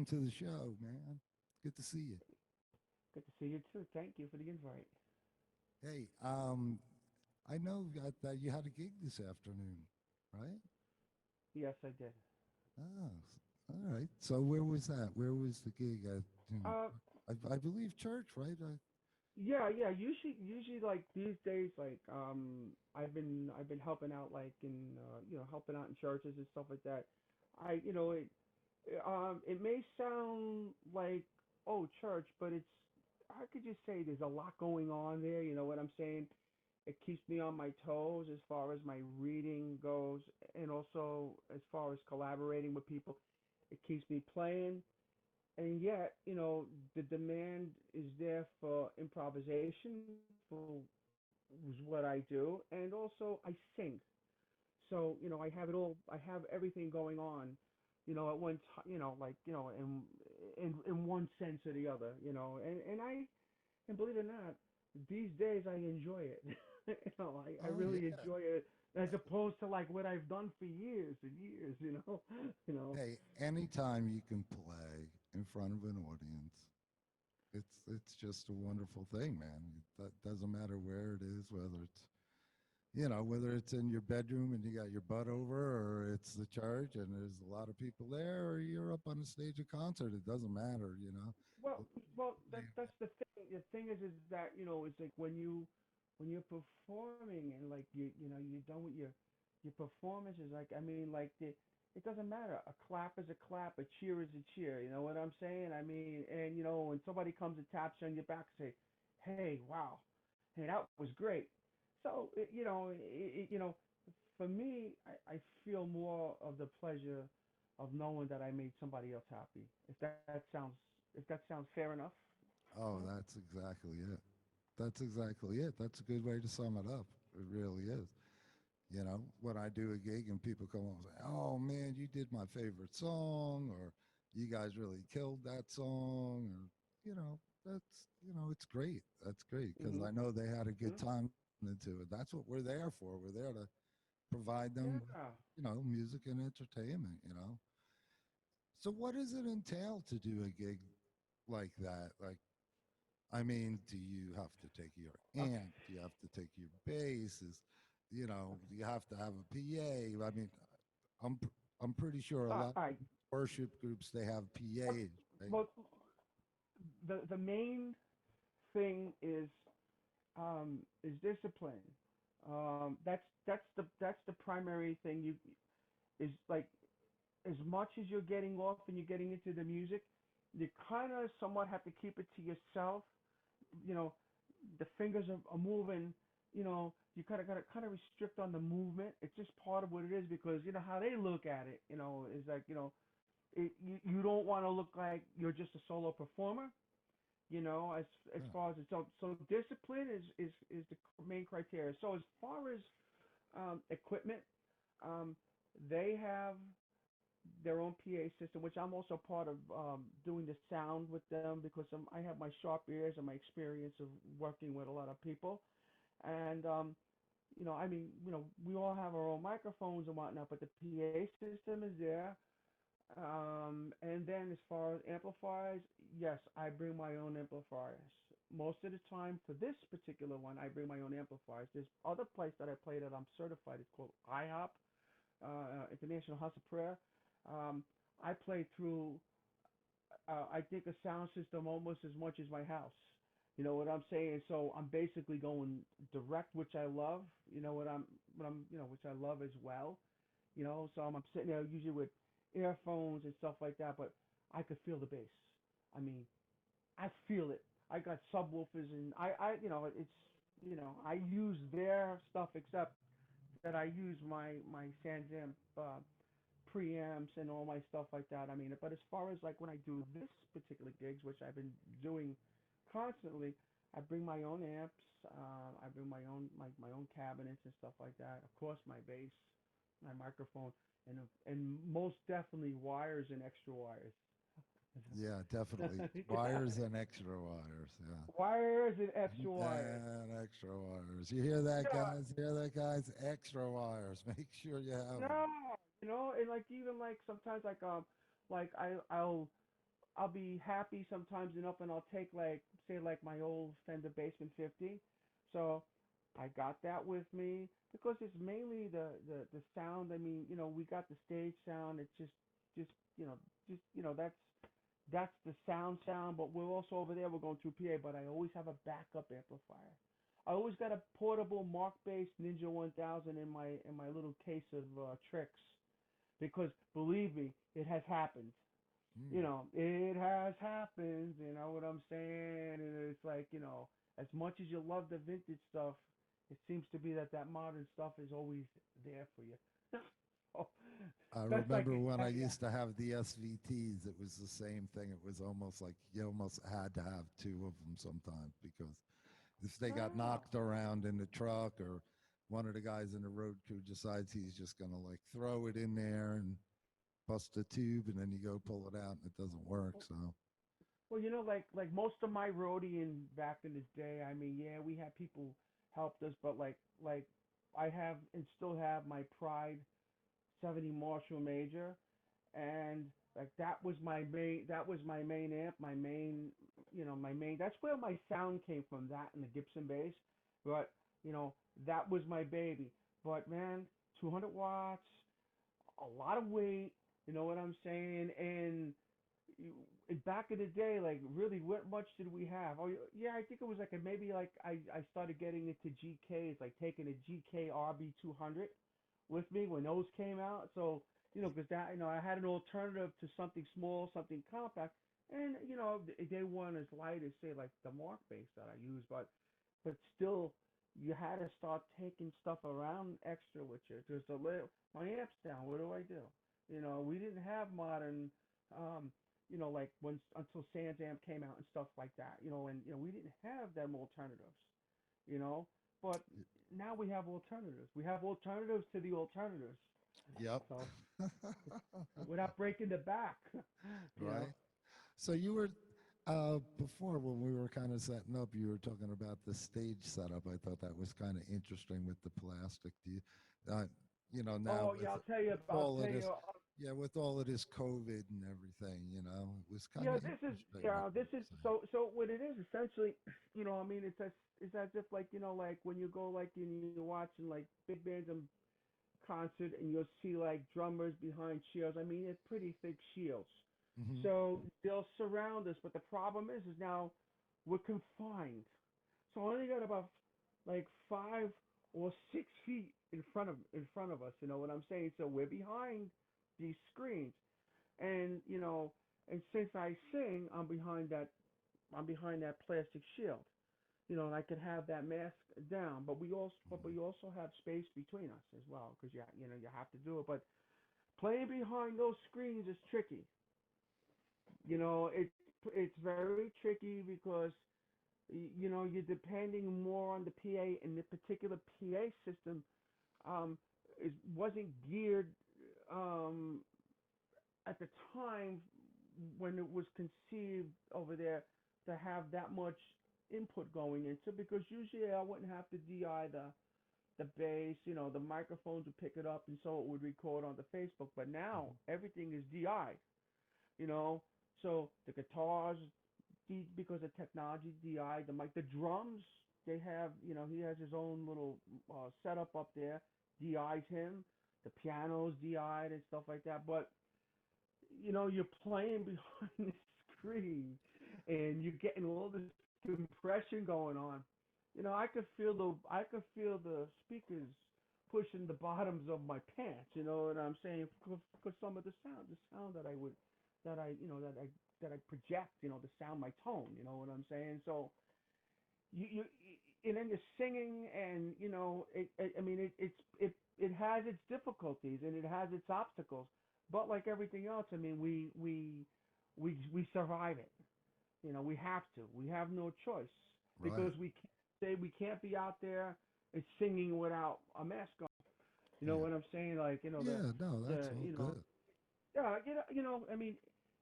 to the show, man. Good to see you. Good to see you too. Thank you for the invite. Hey, I know that you had a gig this afternoon, right? Yes, I did. Oh, all right. So where was that? Where was the gig? Uh, I believe church, right? yeah. Usually, like these days, like I've been helping out, like in helping out in churches and stuff like that. It may sound like, oh, church, but it's, how could you say, there's a lot going on there. You know what I'm saying? It keeps me on my toes as far as my reading goes, and also as far as collaborating with people. It keeps me playing, and yet, the demand is there for improvisation, for what I do, and also I sing. So, I have it all. I have everything going on, at one time. Like, in one sense or the other. And believe it or not, these days I enjoy it. I Oh really yeah. enjoy it as opposed to like what I've done for years and years. You know. Hey, anytime you can play in front of an audience, it's just a wonderful thing, man. That doesn't matter where it is, whether it's whether it's in your bedroom and you got your butt over, or it's the church and there's a lot of people there, or you're up on a stage of concert. It doesn't matter. Well, that's the thing. The thing is that it's like when you're performing and like you're done with your performance is like, I mean, like it doesn't matter. A clap is a clap, a cheer is a cheer. You know what I'm saying? I mean, and when somebody comes and taps you on your back and say, "Hey, wow, hey, that was great." So for me, I feel more of the pleasure of knowing that I made somebody else happy. If that sounds fair enough. Oh, that's exactly it. That's exactly it. That's a good way to sum it up. It really is. When I do a gig and people come on and say, "Oh man, you did my favorite song," or "You guys really killed that song," or it's great. That's great because I Mhm. know they had a good Mhm. time into it. That's what we're there for. We're there to provide them with, Yeah. music and entertainment. So what does it entail to do a gig like that? Like, I mean, do you have to take your Okay. amp? Do you have to take your bass? Do Okay. you have to have a PA? I mean, I'm I'm pretty sure a lot All of right. worship groups they have PAs, right? Well, the main thing is discipline. That's the primary thing. You is like, as much as you're getting off and you're getting into the music, you kind of somewhat have to keep it to yourself. You know, the fingers are moving. You kind of restrict on the movement. It's just part of what it is, because how they look at it. Is like, you don't want to look like you're just a solo performer. As Yeah. far as it's, so discipline is the main criteria. So as far as equipment, um, they have their own PA system, which I'm also part of, doing the sound with them, because I have my sharp ears and my experience of working with a lot of people. And I mean, we all have our own microphones and whatnot, but the PA system is there. And then as far as amplifiers, yes, I bring my own amplifiers. Most of the time for this particular one, I bring my own amplifiers. There's other place that I play that I'm certified. It's called IHOP, International House of Prayer. I play through, I think, a sound system almost as much as my house. You know what I'm saying? So I'm basically going direct, which I love. Which I love as well. So I'm sitting there usually with earphones and stuff like that, but I could feel the bass. I mean, I feel it. I got subwoofers, and I use their stuff, except that I use my Sansamp preamps and all my stuff like that. I mean, but as far as like when I do this particular gigs, which I've been doing constantly, I bring my own amps. I bring my own cabinets and stuff like that. Of course, my bass, my microphone, and most definitely wires and extra wires. Yeah, definitely. Yeah. Wires and extra wires. Yeah. Wires and extra wires. And extra wires. You hear that, Yeah. guys? Hear that, guys? Extra wires. Make sure you have them. No. And like, even like sometimes, like, I'll I'll be happy sometimes enough, and I'll take like say like my old Fender Bassman 50. So I got that with me because it's mainly the sound. I mean, we got the stage sound. It's just that's the sound. But we're also over there. We're going through PA, but I always have a backup amplifier. I always got a portable Mark Bass Ninja 1000 in my little case of tricks because believe me, it has happened. Mm. It has happened. You know what I'm saying? And it's like, as much as you love the vintage stuff, it seems to be that modern stuff is always there for you. So, I that's like, remember when I yeah. used to have the SVTs, it was the same thing. It was almost like you almost had to have two of them sometimes because if they got Oh, knocked around in the truck or one of the guys in the road crew decides he's just going to like throw it in there and bust a tube and then you go pull it out and it doesn't work. So, well, like most of my roadieing back in the day, I mean, yeah, we had people helped us, but like I have and still have my Pride 70 Marshall Major, and like that was my main amp, my main. That's where my sound came from. That and the Gibson bass, but that was my baby. But man, 200 watts, a lot of weight. You know what I'm saying? And back in the day, like really, what much did we have? Oh yeah, I think it was like maybe like I started getting into GKs, like taking a GK RB 200 with me when those came out. So because that I had an alternative to something small, something compact, and they weren't as light as say like the Mark bass that I use, but still. You had to start taking stuff around extra with you. Just a little, my amp's down. What do I do? We didn't have modern um, like when until Sans Amp came out and stuff like that, and we didn't have them alternatives, you know. But now we have alternatives. We have alternatives to the alternatives. yep. So without breaking the back, you know. Right. So you were before when we were kind of setting up, you were talking about the stage setup. I thought that was kind of interesting with the plastic. Do you, uh, now Oh with yeah, I'll tell you. I'll all tell of this, you. yeah, with all of this COVID and everything, it was kind Yeah, of interesting what you this is were saying. so what it is essentially, I mean, it's as if like like when you go like and you're watching like big bands and concert and you'll see like drummers behind shields. I mean, it's pretty thick shields. Hmm. So they'll surround us, but the problem is now we're confined. So I only got about like 5 or 6 feet in front of us. You know what I'm saying? So we're behind these screens, and and since I sing, I'm behind that plastic shield. And I could have that mask down, but we also have space between us as well because you have to do it. But playing behind those screens is tricky. It's very tricky because you're depending more on the PA, and the particular PA system it wasn't geared um, at the time when it was conceived over there to have that much input going into, because usually I wouldn't have to DI the bass, the microphones would pick it up and so it would record on the Facebook. But now everything is DI, you know. So the guitars, because of technology, DI, the drums, they have, he has his own little setup up there, DI's him. The piano's DI'd and stuff like that. But you're playing behind the screen and you're getting all this compression going on. I could feel the speakers pushing the bottoms of my pants. You know what I'm saying? Because some of the sound that I would, that I, that I project. The sound, my tone. You know what I'm saying? So you and then you're singing, and I mean, it has its difficulties and it has its obstacles. But like everything else, I mean, we survive it. We have to. We have no choice Right. because we can't say we can't be out there and singing without a mask on. You know Yeah. what I'm saying? Like Yeah. No, that's all good. yeah, I mean,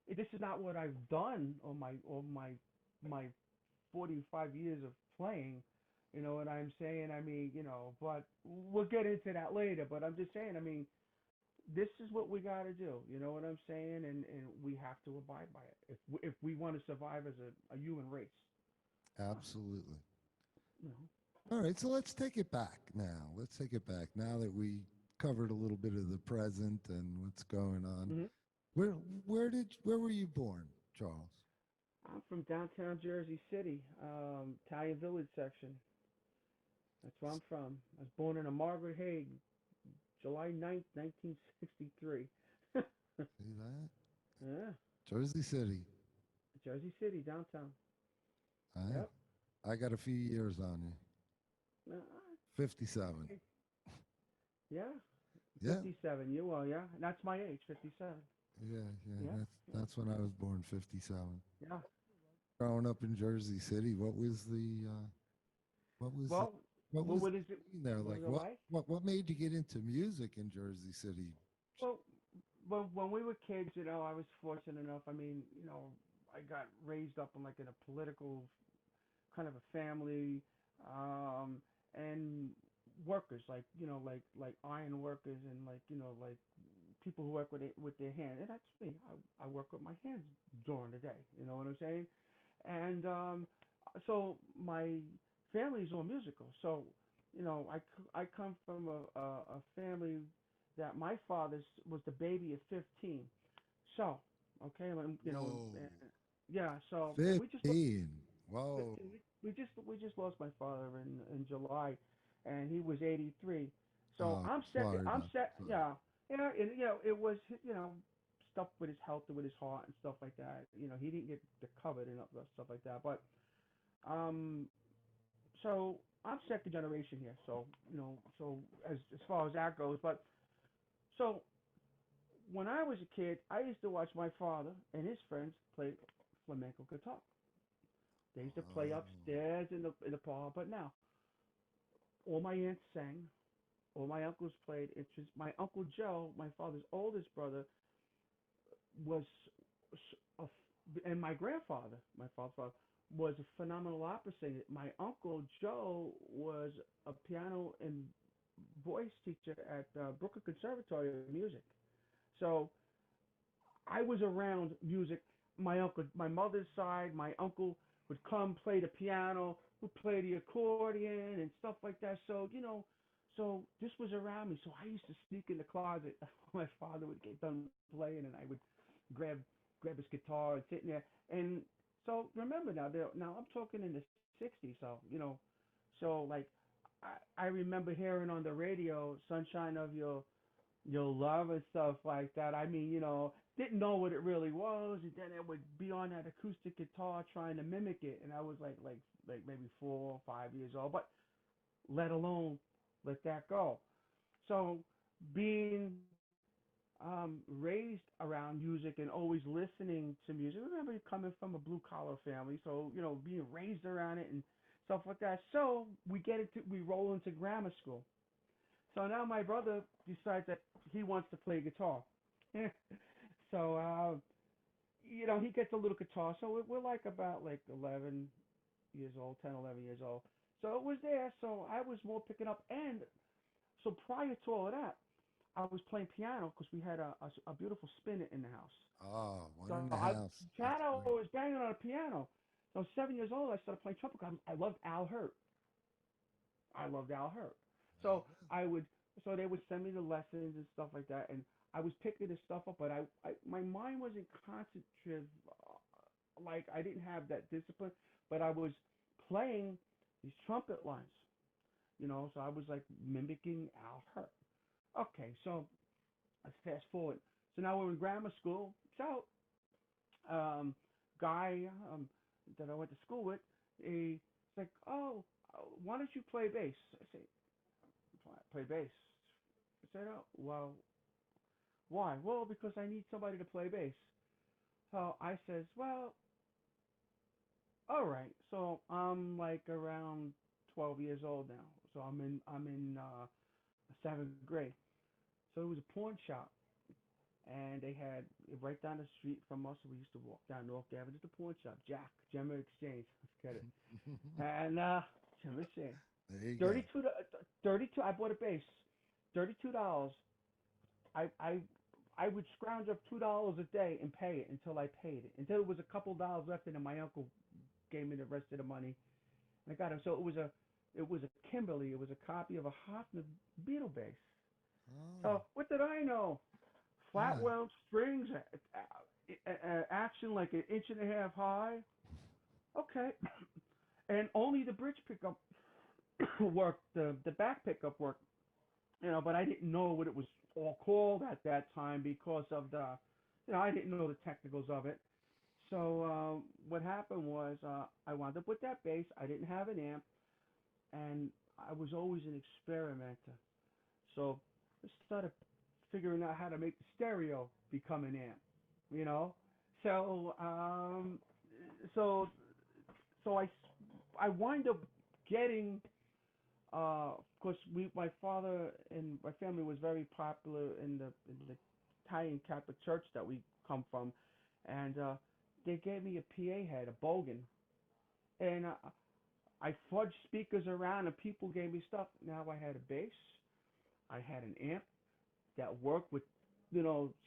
this is not what I've done on my 45 years of playing. You know what I'm saying? I mean, but we'll get into that later. But I'm just saying, I mean, this is what we got to do. You know what I'm saying? And we have to abide by it if we want to survive as a human race. Absolutely. You know. All right, so let's take it back now. Let's take it back now that we covered a little bit of the present and what's going on. Hmm. Where where were you born, Charles? I'm from downtown Jersey City, Italian Village section. That's where I'm from. I was born in a Margaret Haig, July 9th, 1963. See that? Yeah, Jersey City. Jersey City, downtown. I Yep. I got a few years on you. Uh, 57. yeah, Yeah, 57. You are, yeah. That's my age, 57. yeah, yeah. Yeah, yeah, That's when I was born, 57. yeah. Growing up in Jersey City, what was the Well, what well, was what the is it? scene there? What Like was it like? what made you get into music in Jersey City? Well, well, when we were kids, I was fortunate enough. I mean, I got raised up in like in a political kind of a family, um, and workers like iron workers and like people who work with their hands. And that's me. I work with my hands during the day. You know what I'm saying? And so my family's all musical. So I come from a family that my father was the baby of 15. So okay, Whoa, yeah. So we just 15. Whoa. 15. We just lost my father in July, and he was 83. So Oh, I'm second. sorry I'm about set. that. Yeah, yeah. And it was stuff with his health and with his heart and stuff like that. He didn't get the covered and stuff like that. But um, so I'm second generation here. So so as far as that goes, but so when I was a kid, I used to watch my father and his friends play flamenco guitar. They used to play Oh, upstairs in the parlor. But now, all my aunts sang, all my uncles played. It's just my uncle Joe, my father's oldest brother, was, a, and my grandfather, my father's father, was a phenomenal opera singer. My uncle Joe was a piano and voice teacher at Brooklyn Conservatory of Music. So I was around music. My uncle, my mother's side, my uncle would come play the piano, would play the accordion and stuff like that. So so this was around me. So I used to sneak in the closet. My father would get done playing, and I would grab grab his guitar and sit in there. And so remember now I'm talking in the '60s. So so like I remember hearing on the radio "Sunshine of Your Love" and stuff like that. I mean, didn't know what it really was, and then it would be on that acoustic guitar trying to mimic it, and I was like maybe 4 or 5 years old, but let alone let that go. So being raised around music and always listening to music. Remember coming from a blue collar family, so being raised around it and stuff like that. So we roll into grammar school. So now my brother decides that he wants to play guitar. So he gets a little guitar. So we're like about like 11 years old, 10, 11 years old. So it was there. So I was more picking up. And so prior to all of that, I was playing piano because we had a beautiful spinet in the house. oh, one So in the I house. That's piano great. was banging on a piano. So 7 years old, I started playing trumpet. I loved Al Hurt. I loved Al Hurt. So Yeah. I would, so they would send me the lessons and stuff like that, and I was picking this stuff up, but my mind wasn't concentrative. Like I didn't have that discipline, but I was playing these trumpet lines, So I was like mimicking Al Hurt. Okay, so let's fast forward. So now we're in grammar school. So um, guy that I went to school with, he's like, oh, why don't you play bass? I say, play bass. I said, oh, well, why? Well, because I need somebody to play bass. So I says, well, all right. So I'm like around 12 years old now. So I'm in seventh grade. So it was a pawn shop, and they had right down the street from us. We used to walk down North Avenue. Just a pawn shop, Jack Gemma Exchange. Let's get it. And Gemma Exchange. There you go. 32, 32. I bought a bass. $32 I would scrounge up $2 a day and pay it until I paid it. Until it was a couple dollars left, and then my uncle gave me the rest of the money. And I got him. So it was a Kimberly. It was a copy of a Hofner Beetle bass. Oh, So what did I know? Flat yeah. wound strings, action like an inch and a half high. Okay, and only the bridge pickup worked. The back pickup worked. But I didn't know what it was all called at that time because of I didn't know the technicals of it. So what happened was I wound up with that bass. I didn't have an amp, and I was always an experimenter. So I started figuring out how to make the stereo become an amp. You know, so so so I wind up getting of course, my father and my family was very popular in the Italian Catholic church that we come from, and they gave me a PA head, a Bogan, and I fudged speakers around, and people gave me stuff. Now I had a bass, I had an amp that worked with,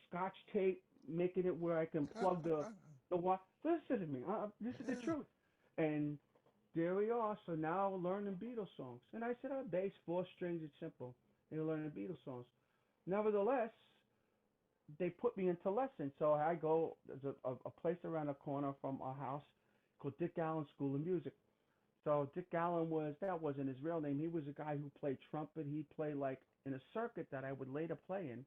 Scotch tape, making it where I can plug the what. Listen to me, this is the Yeah. truth, and there we are. So now learning Beatles songs. And I said, bass, four strings, it's simple. And you're learning Beatles songs. Nevertheless, they put me into lessons. So I go, there's a place around the corner from our house called Dick Allen School of Music. So Dick Allen that wasn't his real name. He was a guy who played trumpet. He played like in a circuit that I would later play in.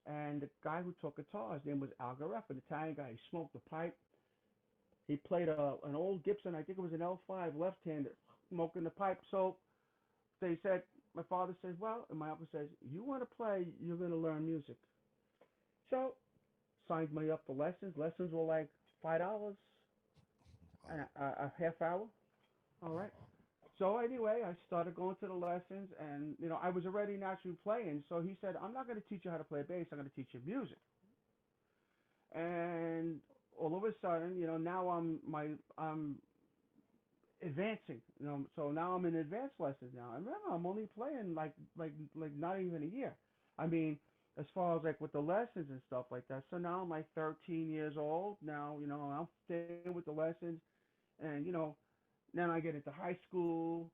And the guy who taught guitar, his name was Al Gareff, an Italian guy. He smoked a pipe. He played an old Gibson, I think it was an L5 left-handed, smoking the pipe. So they said, my father says, well, and my uncle says, you want to play, you're going to learn music. So signed me up for lessons. Lessons were like $5 Wow. a half hour. All right. So anyway, I started going to the lessons, and I was already naturally playing. So he said, I'm not going to teach you how to play bass. I'm going to teach you music. And all of a sudden, now I'm advancing. So now I'm in advanced lessons now. And remember, I'm only playing like not even a year. I mean, as far as like with the lessons and stuff like that. So now I'm like 13 years old. Now, I'm staying with the lessons, and then I get into high school.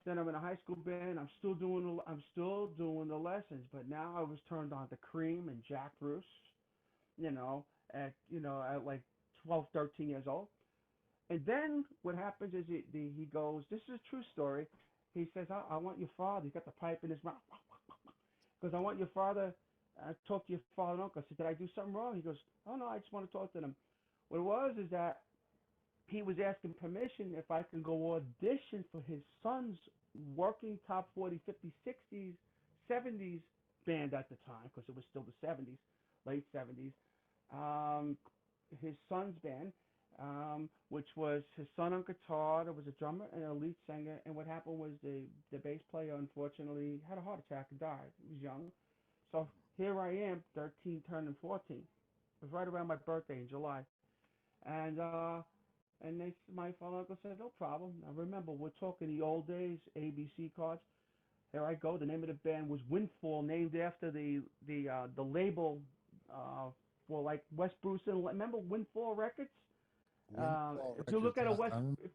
Then I'm in a high school band. I'm still doing the lessons. But now I was turned on to Cream and Jack Bruce. You know, at like 12, 13 years old. And then what happens is he goes, this is a true story. He says, I want your father. He got the pipe in his mouth. Because I want your father, talk to your father and uncle. I said, did I do something wrong? He goes, oh, no, I just want to talk to them. What it was is that he was asking permission if I can go audition for his son's working top 40, 50, 60s, 70s band at the time, because it was still the 70s, late 70s. Um, his son's band, which was his son on guitar. There was a drummer and a lead singer. And what happened was the bass player unfortunately had a heart attack and died. He was young. So here I am, 13, turning 14. It was right around my birthday in July. And my father and uncle said, no problem. Now remember, we're talking the old days, ABC cards. Here I go. The name of the band was Windfall, named after the label for like West Bruce and remember Windfall Records. Windfall If you look Records. at a if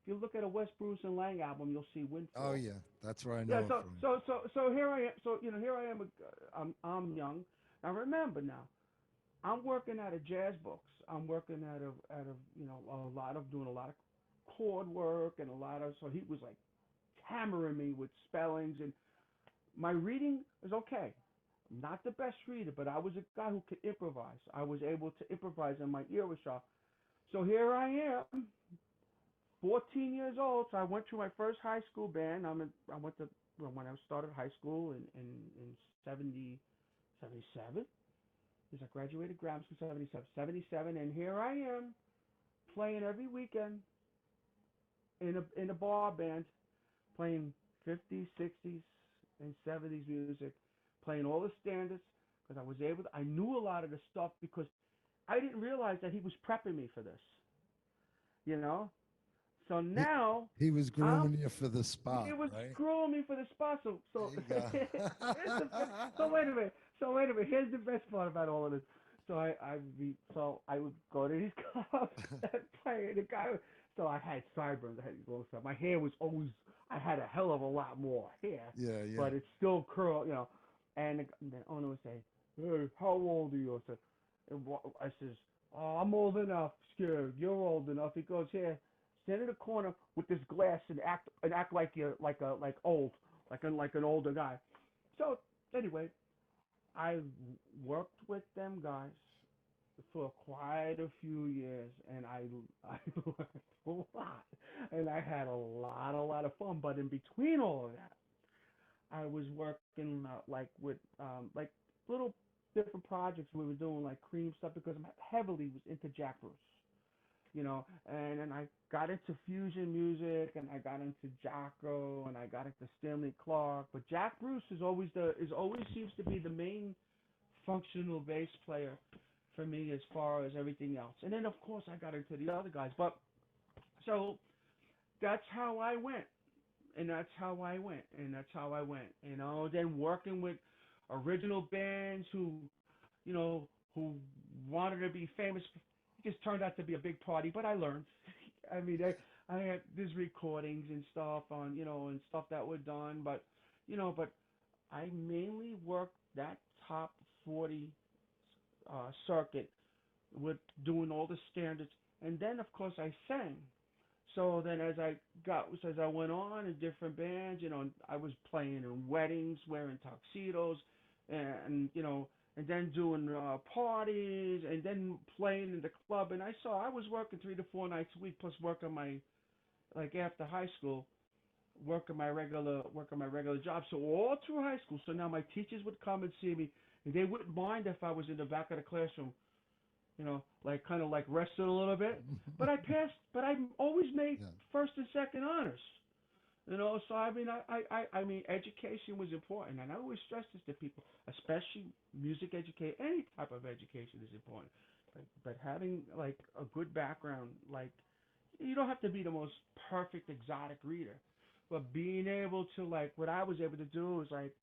you look at a West Bruce and Lang album, you'll see Oh Windfall. yeah, that's where I Yeah. know it So from. so so so here I am. So here I am. I'm young. Now remember now. I'm working out of jazz books. I'm working out of a lot of doing a lot of chord work and a lot of so he was like hammering me with spellings and my reading is okay. I'm not the best reader, but I was a guy who could improvise. I was able to improvise and my ear was sharp. So here I am, 14 years old. So I went to my first high school band. I went to when I started high school in 70, 77. Because I graduated grammar school 77, 77, and here I am playing every weekend in a bar band, playing 50s, 60s, and 70s music, playing all the standards because I was able to, I knew a lot of the stuff because I didn't realize that he was prepping me for this, you know? So He now he was I'm grooming you for the he spot, was right? screwing me for the spot. So There you go. here's the so wait a minute. So wait a here's the best part about all of this. So I would go to these clubs and play. And the guy, so I had sideburns. I had these long stuff. My hair was always. I had a hell of a lot more hair, Yeah, yeah. but it's still curl, you know. And the owner would say, "Hey, how old are you?" I says, "Oh, I'm old enough. Scared. You're old enough." He goes, "Here, stand in the corner with this glass and act like you're like old, like an older guy." So anyway, I worked with them guys for quite a few years, and I learned a lot, and I had a lot of fun. But in between all of that, I was working like with like little different projects. We were doing like cream stuff because I'm heavily was into Jack Bruce, you know, and then I got into fusion music, and I got into Jocko, and I got into Stanley Clarke. But Jack Bruce is always seems to be the main functional bass player for me as far as everything else. And then of course I got into the other guys. But so that's how I went, and that's how I went, and that's how I went. You know, then working with original bands who wanted to be famous. It just turned out to be a big party, but I learned. I mean, I had these recordings and stuff on, and stuff that were done, but I mainly worked that top 40 circuit with doing all the standards, and then of course I sang. So then as I went on in different bands, I was playing in weddings, wearing tuxedos, and then doing parties, and then playing in the club. And I was working 3 to 4 nights a week, plus working my like after high school, working my regular job. So all through high school. So now my teachers would come and see me, and they wouldn't mind if I was in the back of the classroom, like kind of like resting a little bit. But I passed. But I always made Yeah. first and second honors. So I mean, I mean, education was important, and I always stress this to people, especially music education. Any type of education is important, but having like a good background, like you don't have to be the most perfect exotic reader, but being able to like what I was able to do is like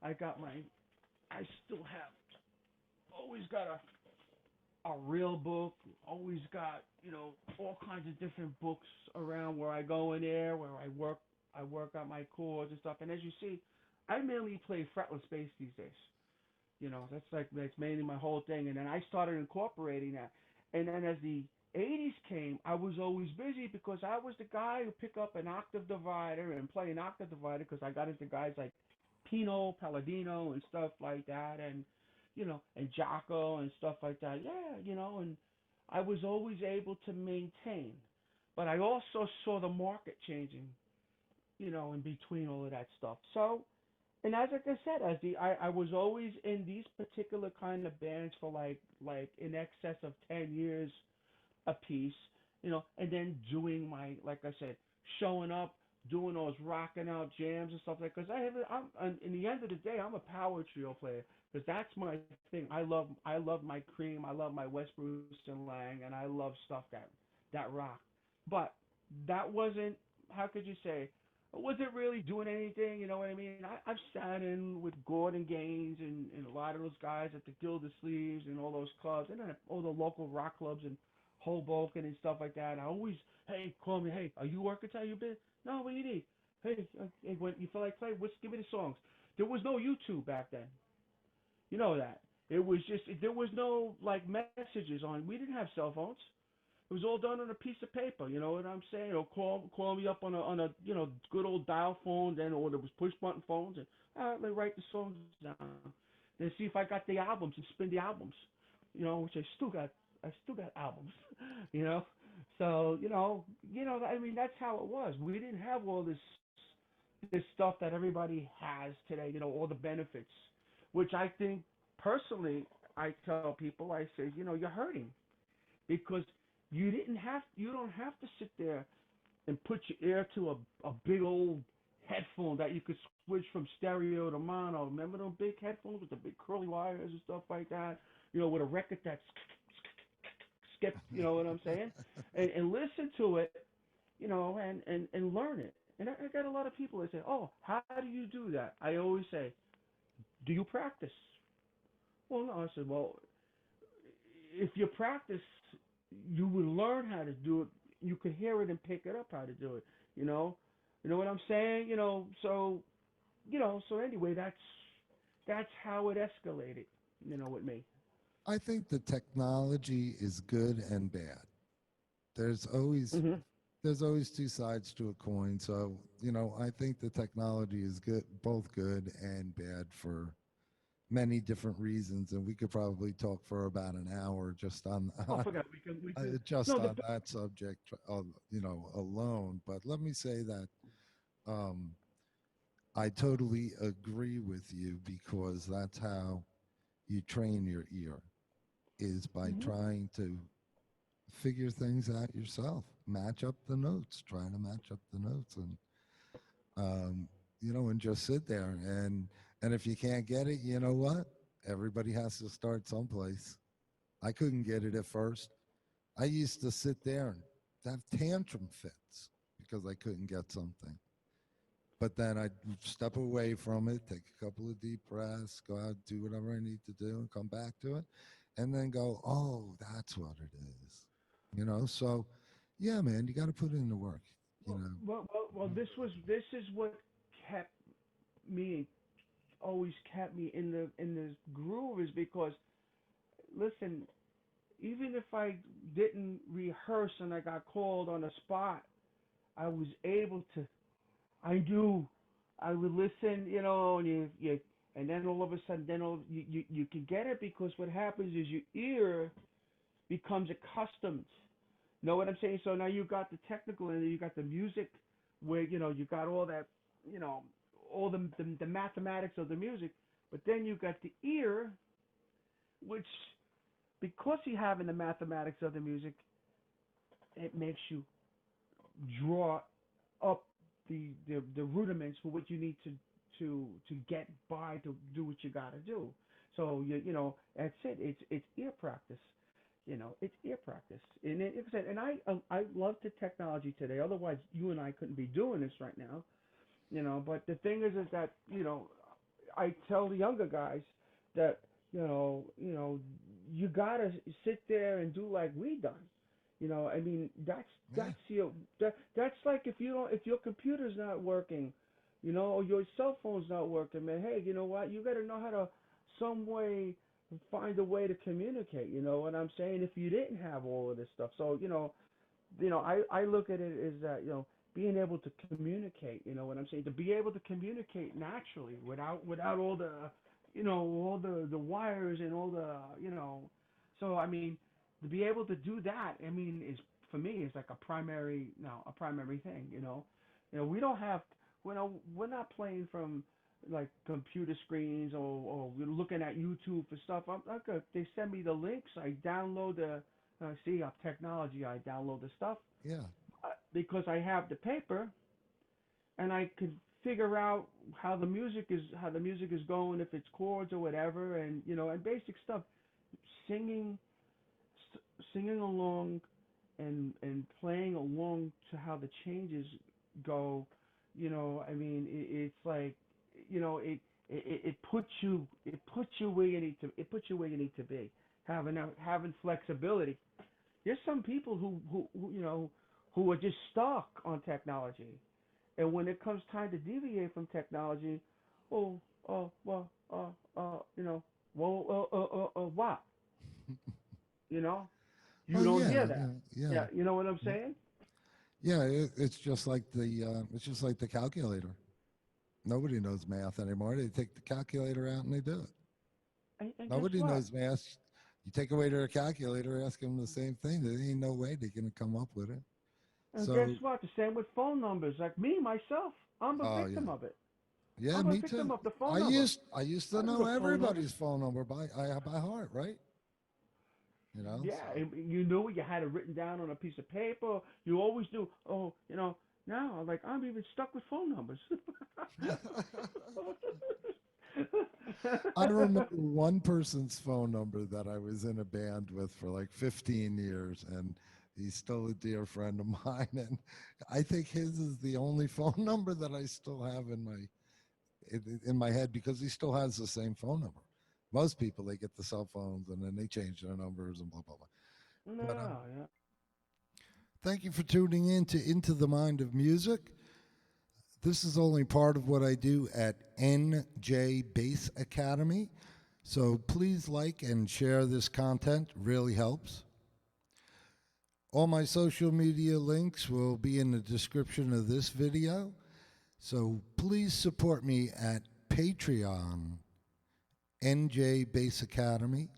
I got my, I still have always got a real book, always got all kinds of different books around where I go in there where I work out my chords and stuff. And as you see, I mainly play fretless bass these days. That's mainly my whole thing. And then I started incorporating that. And then as the 80s came, I was always busy because I was the guy who pick up an octave divider and play an octave divider because I got into guys like Pino, Palladino, and stuff like that, and Jocko and stuff like that. Yeah, and I was always able to maintain. But I also saw the market changing, in between all of that stuff. So, and as like I said, I was always in these particular kind of bands for like in excess of 10 years a piece, and then doing my, like I said, showing up, doing those rocking out jams and stuff like. Because in the end of the day, I'm a power trio player because that's my thing. I love my Cream, I love my West Bruce and Lang, and I love stuff that rock. But that wasn't, how could you say, I wasn't really doing anything, you know what I mean? I've sat in with Gordon Gaines and a lot of those guys at the Gildersleeves and all those clubs, and then all the local rock clubs in Hoboken and stuff like that. And I always, hey, call me, hey, are you working till you been? No, what do you need? Hey, when you feel like playing, give me the songs. There was no YouTube back then. You know that. It was just, there was no like messages on, we didn't have cell phones. It was all done on a piece of paper. You know what I'm saying? Or call me up on a good old dial phone. Then or there was push button phones, and let me write the songs down. Then see if I got the albums and spin the albums. Which I still got albums. you know. So I mean that's how it was. We didn't have all this stuff that everybody has today. All the benefits, which I think personally I tell people, I say you're hurting because you don't have to sit there and put your ear to a big old headphone that you could switch from stereo to mono. Remember those big headphones with the big curly wires and stuff like that? With a record that's skip, you know what I'm saying? And listen to it, and learn it. And I got a lot of people that say, "Oh, how do you do that?" I always say, "Do you practice?" Well, no, I said, well, if you practice, you would learn how to do it. You could hear it and pick it up how to do it. You know, you know what I'm saying. So anyway, that's how it escalated. With me. I think the technology is good and bad. There's always Mhm. there's always two sides to a coin. So, I think the technology is good, both good and bad for many different reasons, and we could probably talk for about an hour just on Oh, I forgot. We could. just No, the. on that subject, alone. But let me say that um, I totally agree with you because that's how you train your ear is by Mhm. trying to figure things out yourself, match up the notes, trying to match up the notes, um, and just sit there. And if you can't get it, you know what? Everybody has to start someplace. I couldn't get it at first. I used to sit there and have tantrum fits because I couldn't get something. But then I'd step away from it, take a couple of deep breaths, go out, do whatever I need to do, and come back to it, and then go, oh, that's what it is. So yeah, man, you got to put in the work. You Well, know, well. This is what kept me always kept me in this groove is because listen, even if I didn't rehearse and I got called on the spot, I was able to. I knew. I would listen, and and then all of a sudden, you can get it because what happens is your ear becomes accustomed. Know what I'm saying? So now you got the technical and you got the music, where you got all that, you know, all the mathematics of the music, but then you got the ear, which because you having the mathematics of the music, it makes you draw up the rudiments for what you need to get by to do what you got to do. So that's it. It's ear practice. It's ear practice. And like I said, and I love the technology today. Otherwise, you and I couldn't be doing this right now. But the thing is that I tell the younger guys that you gotta sit there and do like we done. I mean yeah, that's like if your computer's not working, or your cell phone's not working, man. Hey, you know what? You gotta know how to some way find a way to communicate. You know what I'm saying? If you didn't have all of this stuff, so I look at it as that being able to communicate. You know what I'm saying? To be able to communicate naturally without all the all the wires and all the So I mean, to be able to do that, I mean, is for me is like a primary thing. We don't have we're not playing from like computer screens or we're looking at YouTube for stuff. They send me the links. I download the see, technology. I download the stuff yeah, because I have the paper and I could figure out how the music is going, if it's chords or whatever, and and basic stuff, singing, singing along, and playing along to how the changes go. I mean, it's like, it puts you where you need to be, having flexibility. There's some people who are just stuck on technology, and when it comes time to deviate from technology, oh, well, what? You know, you oh don't yeah, hear yeah, that. yeah, Yeah, you know what I'm saying? yeah. It's just like the calculator. Nobody knows math anymore. They take the calculator out and they do it. And guess Nobody what? knows math. You take away their calculator, ask them the same thing. There ain't no way they're gonna come up with it. And guess So, what? The same with phone numbers. Like me, myself, I'm a oh yeah, victim of it. yeah, I'm a me victim too. of the phone I number. used I used to I knew know the phone numbers. everybody's phone number by heart, right? Yeah, So and you knew you had it written down on a piece of paper. You always knew. Oh, now like I'm even stuck with phone numbers. I remember one person's phone number that I was in a band with for like 15 years, and he's still a dear friend of mine. And I think his is the only phone number that I still have in my head because he still has the same phone number. Most people, they get the cell phones and then they change their numbers and blah blah blah. But No, yeah. thank you for tuning in to Into the Mind of Music. This is only part of what I do at NJ Bass Academy. So please like and share this content, really helps. All my social media links will be in the description of this video. So please support me at Patreon, NJ Bass Academy.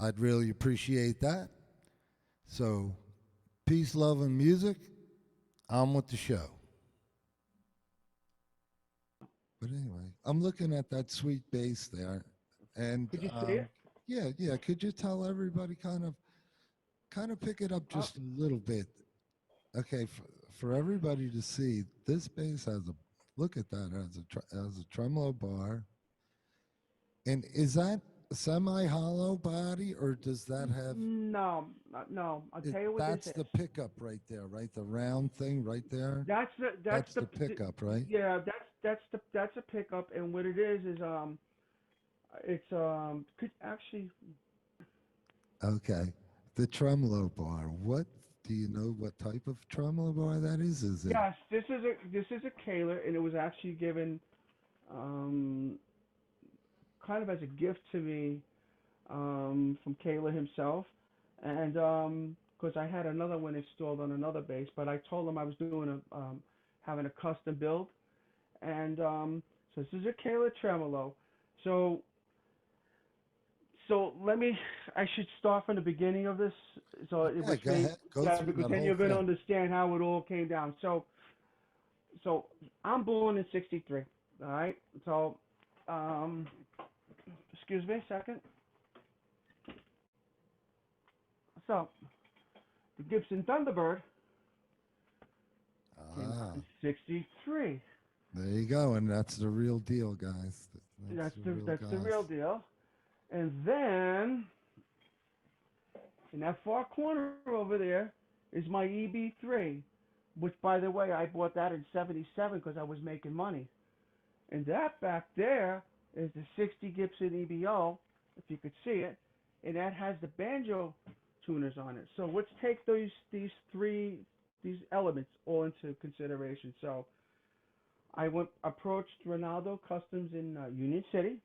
I'd really appreciate that. So peace, love, and music. On with the show. But anyway, I'm looking at that sweet bass there, and Could you see it? yeah. Could you tell everybody kind of pick it up Uh, just a little bit? Okay, for everybody to see, this bass has a look at that has a tremolo bar, and is that semi-hollow body or does that have no, no. I'll it? tell you what this That's is. the pickup right there, right? The round thing right there. That's That's the pickup, right? yeah, that's a pickup, and what it is it's could actually Okay. The tremolo bar. What do you know what type of tremolo bar that is? Is it yes, this is a Kaler, and it was actually given um kind of as a gift to me from Kayla himself, and because I had another one installed on another bass, but I told him I was doing a having a custom build, and so this is a Kayla tremolo. So let me. I should start from the beginning of this, so yeah, which go may ahead. Go yeah, through because that then whole you're going to thing. understand how it all came down. So I'm born in '63. All right. So um, excuse me a second. So the Gibson Thunderbird came out Ah, in '63. there you go. And that's the real deal, guys. That's That's the the real that's the real guys. deal. And then in that far corner over there is my EB3, which by the way I bought that in '77 because I was making money. And that back there is the '60 Gibson EBO, if you could see it, and that has the banjo tuners on it. So let's take these elements all into consideration. So I went approached Ronaldo Customs in Union City,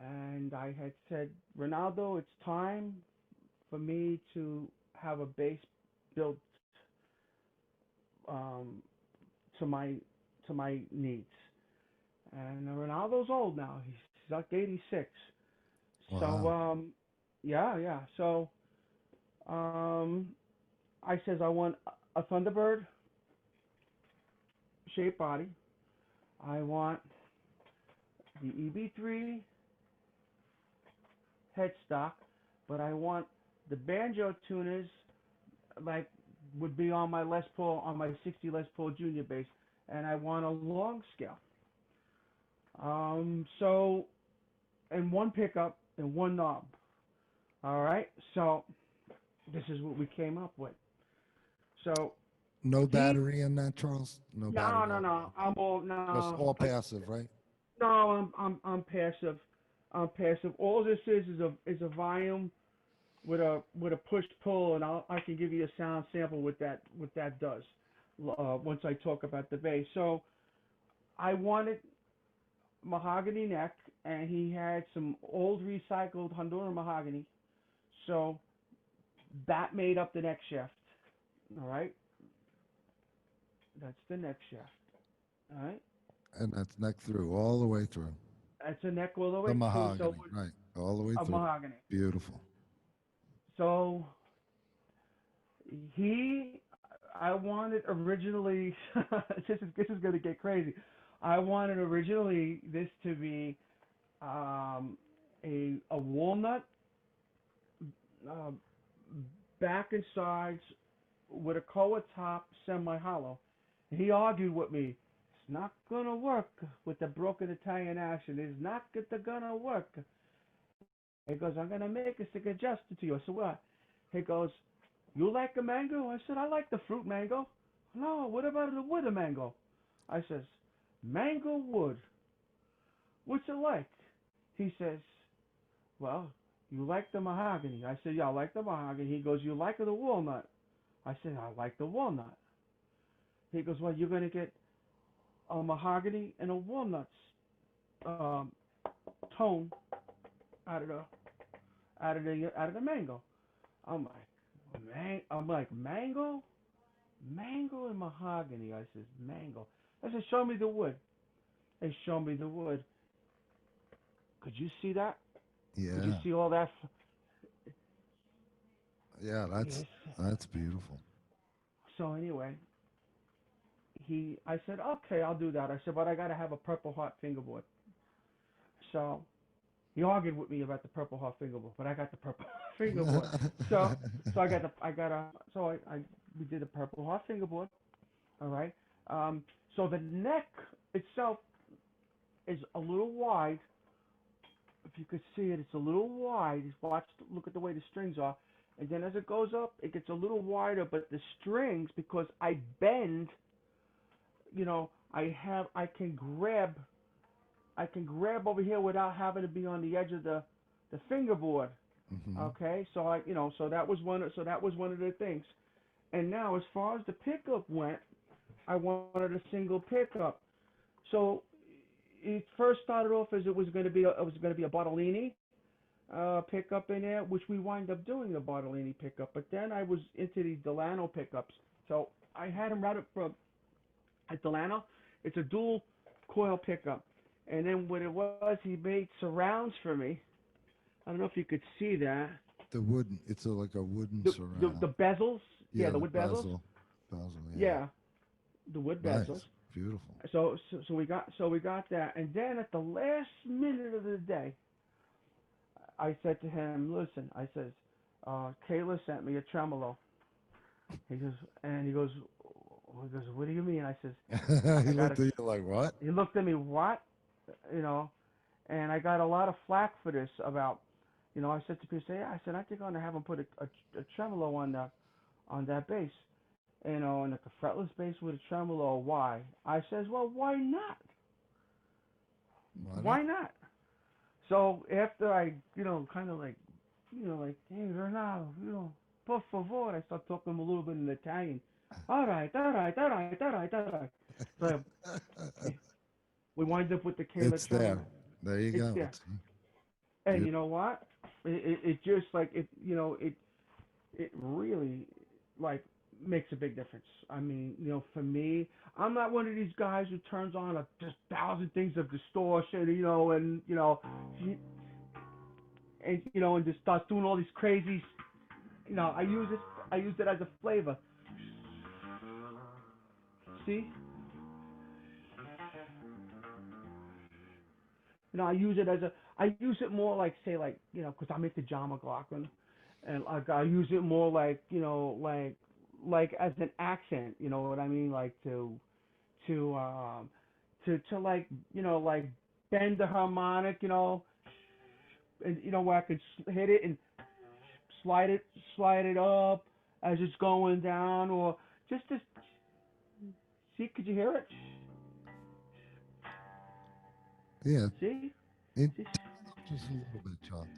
and I had said, Ronaldo, it's time for me to have a bass built um, to my needs. And Ronaldo's old now; he's like 86. So Wow. yeah, yeah. So um, I says I want a Thunderbird shaped body. I want the EB3 headstock, but I want the banjo tuners like would be on my Les Paul on my '60 Les Paul Junior bass, and I want a long scale. So and one pickup and one knob. All right. So this is what we came up with. So No he battery in that, Charles? No no battery no at no all. I'm all Just no all passive, right? no I'm passive. I'm passive. All this is a volume with a push pull, and I can give you a sound sample what that does once I talk about the bass. So I wanted mahogany neck, and he had some old recycled Honduran mahogany. So that made up the neck shaft. All right, that's the neck shaft. All right, And that's neck through, all the way through. that's a neck all the The way through. So mahogany, right? All the way a through. mahogany. Beautiful. So he, I wanted originally. This is going to get crazy. I wanted originally this to be um, a walnut uh, back and sides with a koa top semi-hollow. He argued with me. It's not gonna work with the broken Italian accent. It's not gonna work. He goes, I'm gonna make a suggestion to you. I said, what? He goes, you like a mango? I said, I like the fruit mango. No, what about the wood of mango? I says, mango wood. What's it like? He says, well, you like the mahogany? I said, yeah, I like the mahogany. He goes, you like the walnut? I said, I like the walnut. He goes, well, you're gonna get a mahogany and a walnut um, tone out of the out of the mango. I'm like, I'm like mango and mahogany. I says mango. I said, show me the wood. They show me the wood. Could you see that? Could you Yeah. see all that? Yeah, Yes. that's beautiful. So anyway, I said, okay, I'll do that. I said, but I gotta have a Purple Heart fingerboard. So he argued with me about the Purple Heart fingerboard, but I got the Purple Heart fingerboard. So so I got a so I we did a Purple Heart fingerboard. All right. So the neck itself is a little wide. If you could see it, it's a little wide. Watch, look at the way the strings are, and then as it goes up, it gets a little wider. But the strings, because I bend, I can grab over here without having to be on the edge of the fingerboard. Hmm. Okay, so so that was one of the things. And now, as far as the pickup went, I wanted a single pickup. So it first started off as it was going to be a Bartolini pickup in there, which we wind up doing the Bartolini pickup. But then I was into these Delano pickups, so I had them right up from at Delano. It's a dual coil pickup, and then what it was, he made surrounds for me. I don't know if you could see that. The wooden, it's like a wooden The surround. bezels, yeah, Yeah, the the wood bezels, bezel, yeah. yeah, the wood bezels. Nice, beautiful. So we got that, and then at the last minute of the day, I said to him, "Listen," I says, "Kayla sent me a tremolo." He goes, and "What do you mean?" I says, He "I got looked a." at you like, what? He looked at me, what? You know, and I got a lot of flack for this about, I said to people, yeah, I said I think I'm gonna have him put a tremolo on that bass, and like a fretless bass with a tremolo. Why? I says, well, why not? Why not? Why not? So after I, kind of like, like, hey, Renato, por favor, I start talking a little bit in Italian. All right, all right, all right, all right, all right. So we wind up with the Kayla It's tremolo. there. There you It's go. there. It's And you beautiful. know what? It just like it really like makes a big difference. I mean, for me, I'm not one of these guys who turns on just thousand things of distortion, and just starts doing all these crazy. I use it as a flavor. See, I use it more like say like because I'm into John McLaughlin, and like I use it more like like as an accent. You know what I mean? Like to to like like bend the harmonic. And where I could hit it and slide it slide it up as it's going down, or just to see. Could you hear it? Yeah, See? it See? turn it up just a little bit, Chuck.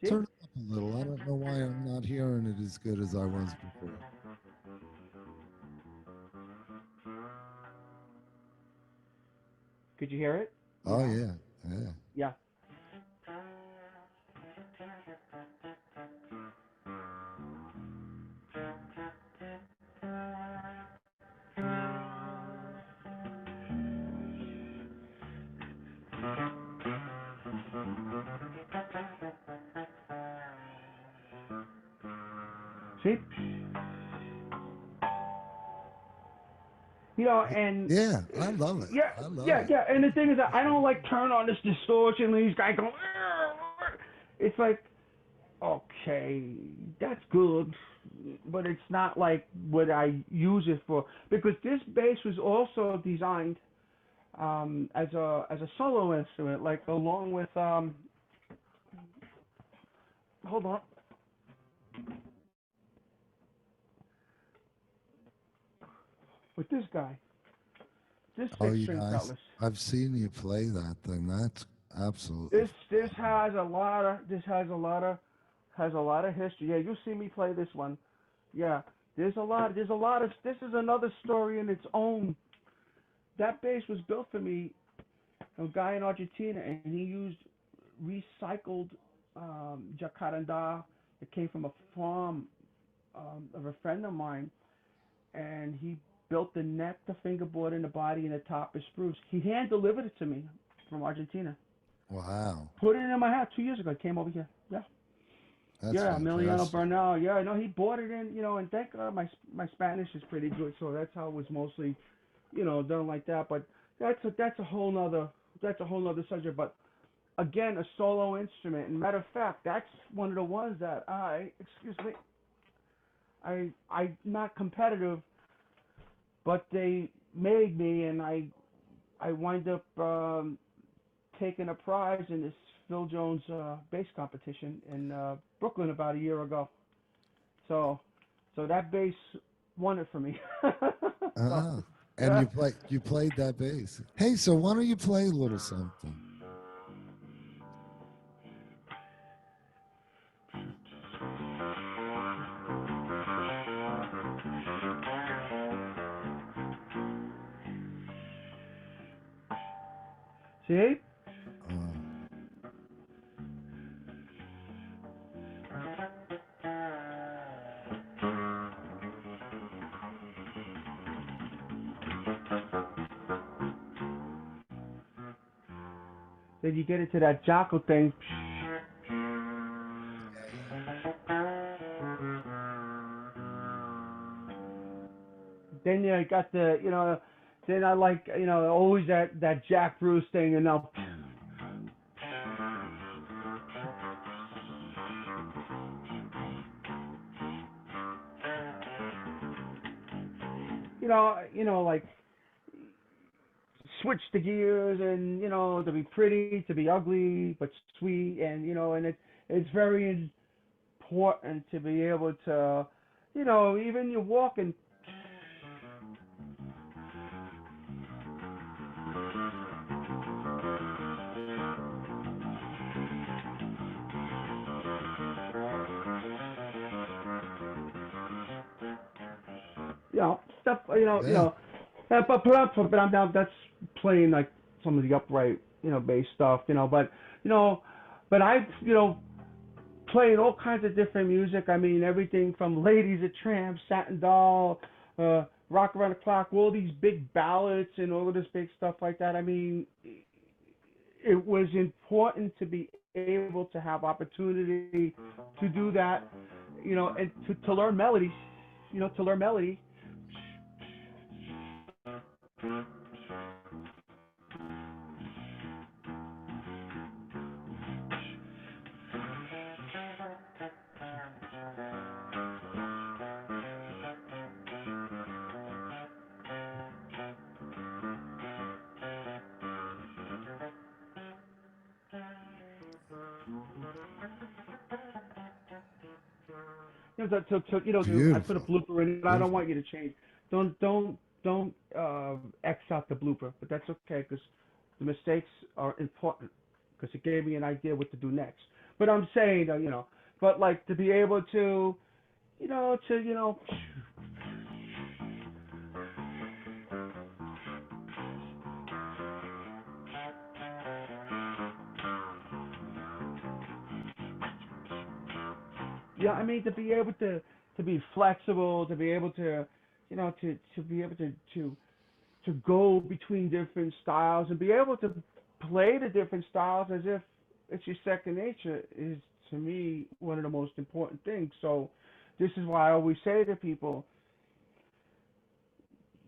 See? Turn it up a little. I don't know why I'm not hearing it as good as I was before. Could you hear it Oh now? yeah, yeah. Yeah. See? And Yeah, I love it. yeah, I love yeah, it. yeah. And the thing is that I don't like turn on this distortion and these guys go. It's like, okay, that's good, but it's not like what I use it for, because this bass was also designed as a solo instrument, like along with hold on, with this guy, this Oh six string yeah, fretless. I've seen you play that thing. That's Absolutely. This has a lot of history. Yeah, you see me play this one. Yeah, there's a lot of this is another story in its own. That bass was built for me, a guy in Argentina, and he used recycled jacaranda that came from a farm of a friend of mine, and he built the neck, the fingerboard, and the body, and the top is spruce. He hand delivered it to me from Argentina. Wow. Put it in my house 2 years ago. I came over here. Yeah, That's yeah, Emiliano fantastic. Bernal. Yeah, no, he bought it in. And thank God my Spanish is pretty good, so that's how it was mostly, done like that. But that's a whole nother subject. But again, a solo instrument. And matter of fact, that's one of the ones that excuse me, I not competitive, but they made me, and I wind up taking a prize in this Phil Jones bass competition in Brooklyn about a year ago. So that bass won it for me. So Ah. And yeah. you played that bass. Hey, so why don't you play a little something? See? Uh, Then you get into that Jocko thing. Then you got then I like, always that Jack Bruce thing, and now, like switch the gears, and to be pretty, to be ugly, but sweet, and and it's very important to be able to, even you're walking. Stuff, yeah. but I'm now that's playing like some of the upright, bass stuff, you know, but I, playing all kinds of different music. I mean, everything from Ladies of Tramp, Satin Doll, Rock Around the Clock, all these big ballads and all of this big stuff like that. I mean, it was important to be able to have opportunity to do that, and to learn melodies, to learn melody. I put a Beautiful. blooper in it. I don't Beautiful. want you to change. Don't X out the blooper, but that's okay because the mistakes are important because it gave me an idea what to do next. But I'm saying, but like to be able to, to yeah, I mean to be able to be flexible, to be able to, to be able to go between different styles and be able to play the different styles as if it's your second nature is to me one of the most important things. So this is why I always say to people,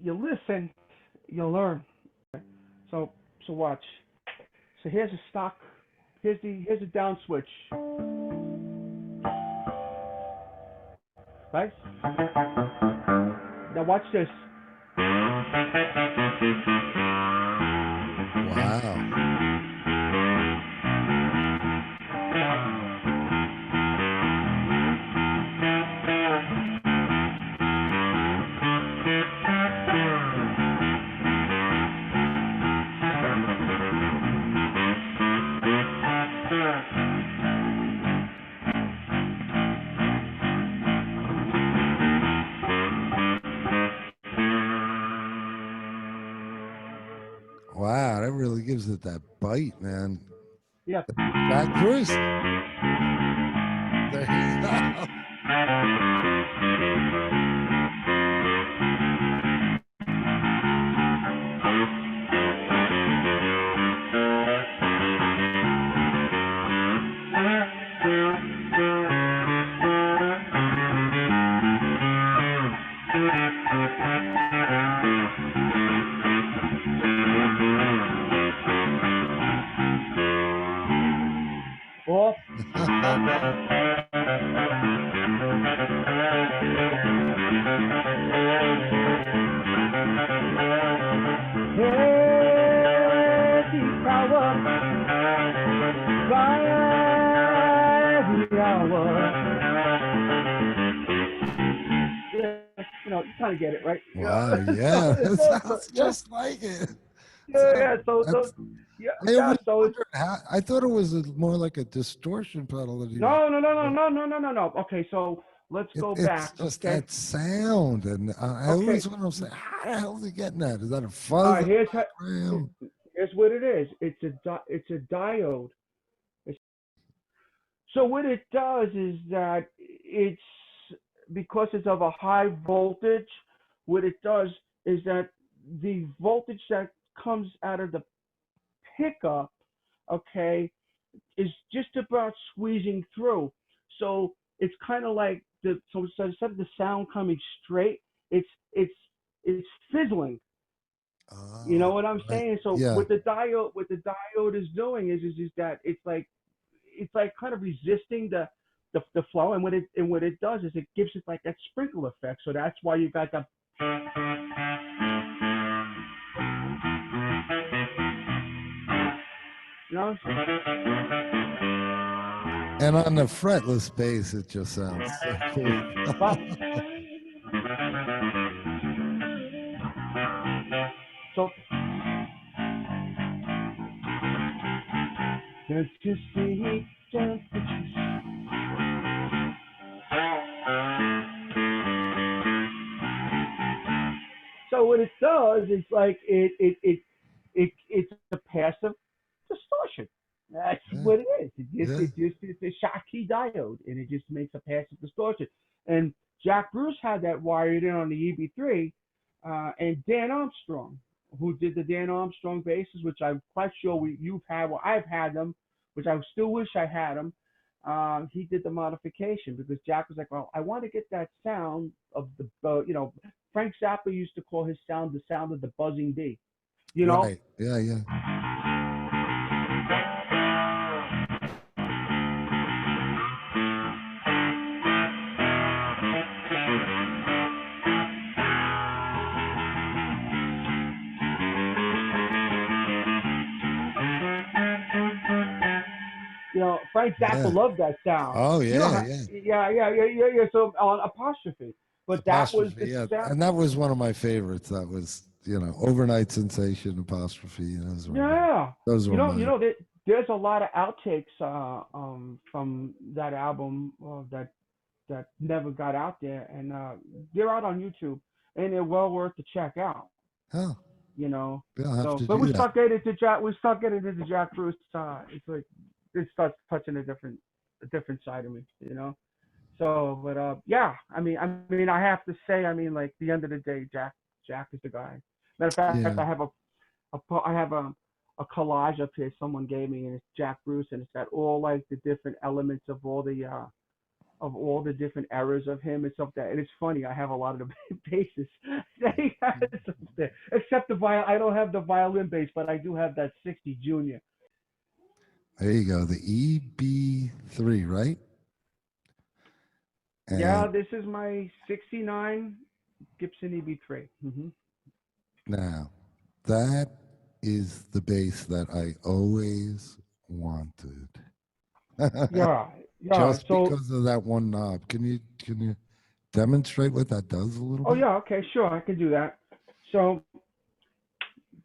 you listen, you learn. So watch. So here's a stock. Here's a down switch. Right? Now watch this. Wow. gives it that bite, man. Yeah. Jack Bruce. There you go. Off. Heavy power by the hour. You kind of get it, right? Wow, yeah, that sounds just like it. Yeah. So I always So it's wondered how. I thought it was more like a distortion pedal that he was. no. Okay, so let's go It's back. just Okay. that sound, and I Okay. always want to say, how the hell is he getting that? Is that a All fuzz right. in the background? Here's what it is. It's a diode. So what it does is that it's because it's of a high voltage. What it does is that the voltage that comes out of the pickup, okay, is just about squeezing through. So it's kind of like so instead of the sound coming straight, it's it's it's fizzling. You know Oh, what I'm right. saying? So Yeah. what the diode is doing is that it's like kind of resisting the flow, and what it does is it gives it like that sprinkle effect. So that's why you got the you know. And on the fretless bass, it just sounds so cool. But so don't you see? Don't you see? So what it does is like it's a passive distortion. That's Yeah, what it is. yeah. It's a Schottky diode, and it just makes a passive distortion. And Jack Bruce had that wired in on the EB3, and Dan Armstrong, who did the Dan Armstrong basses, which I'm quite sure you've had. Well, I've had them, which I still wish I had them. He did the modification because Jack was like, "Well, I want to get that sound of Frank Zappa used to call his sound the sound of the buzzing bee." You know, Right. Yeah, yeah. Frank Zappa Yeah. loved that sound. Oh, yeah, yeah. Yeah. So on apostrophe, but that was Apostrophe, the yeah. sound. And that was one of my favorites. That was, Overnight Sensation, apostrophe. Yeah, Those were mine. there's a lot of outtakes from that album that never got out there, and they're out on YouTube, and they're well worth to check out. Oh, You know, yeah, I'll have so to but do that. we start getting into Jack Bruce. It's like it starts touching a different side of me. So, but yeah, I have to say, like the end of the day, Jack is the guy. Matter of fact, Yeah. I have a collage up here someone gave me, and it's Jack Bruce, and it's got all like the different elements of all the different eras of him and stuff that. And it's funny, I have a lot of the basses that he has up there, except the violin. I don't have the violin bass, but I do have that 60 Junior. There you go. The EB3, right? Yeah, And this is my 69 Gibson Eb3. now, that is the bass that I always wanted. Yeah, yeah. Just So, because of that one knob. Can you demonstrate what that does a little oh bit? yeah, okay, sure, I can do that. So,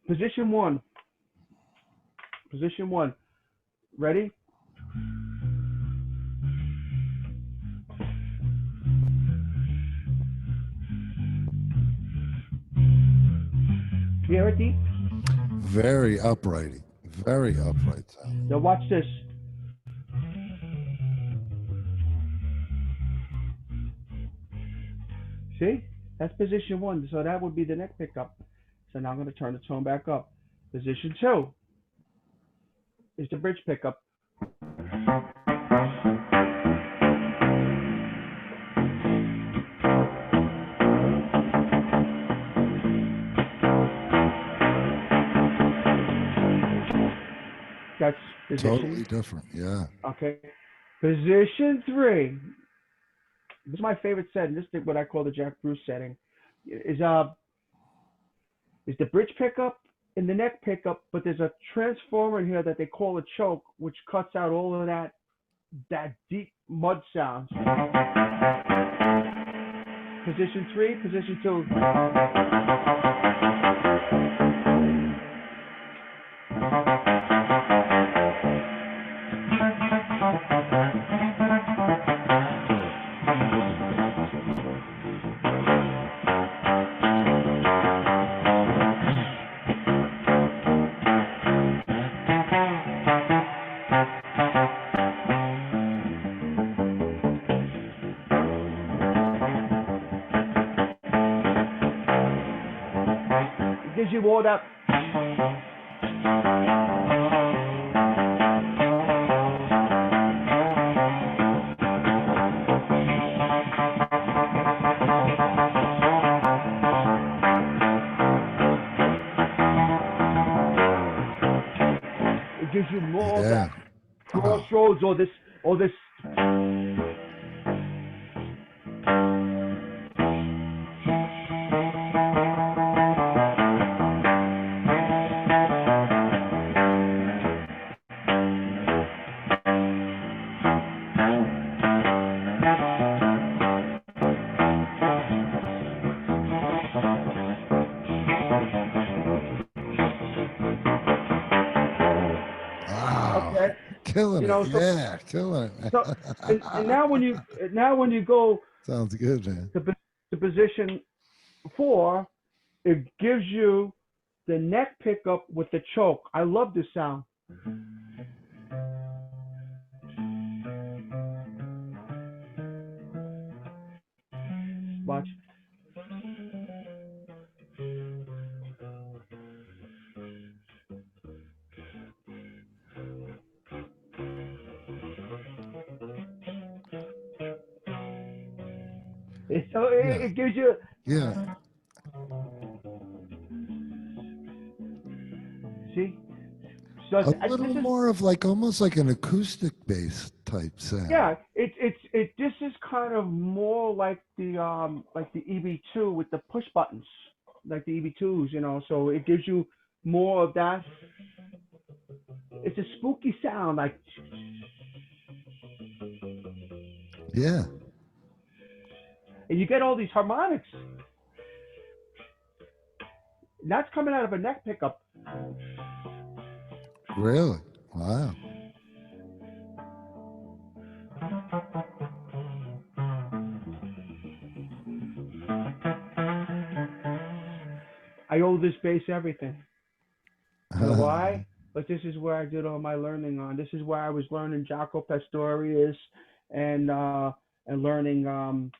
position one. Position one. Ready? You hear it, Deep? Very upright. Very upright sound. Now watch this. See? That's position 1. So that would be the neck pickup. So now I'm going to turn the tone back up. Position 2 is the bridge pickup. That's position. Totally different. Yeah. Okay. Position 3. This is my favorite setting. This is what I call the Jack Bruce setting. Is the bridge pickup and the neck pickup, but there's a transformer in here that they call a choke, which cuts out all of that deep mud sound. Position 3, position 2. Gives you all that. It gives you more of that crossroads or this. Wow. Okay. Killing You know, it. so, Yeah, killing it. so and now when you go Sounds good, man. to position 4, it gives you the neck pickup with the choke. I love this sound. Watch. So it gives you. Yeah. See? So A this little is. more of like almost like an acoustic bass type sound. Yeah, this is kind of more like the EB2 with the push buttons, like the EB2s, you know. So it gives you more of that. It's a spooky sound, like. Yeah. And you get all these harmonics. And that's coming out of a neck pickup. Really? Wow. I owe this bass everything. You know why? But this is where I did all my learning on. This is where I was learning Jaco Pastorius and learning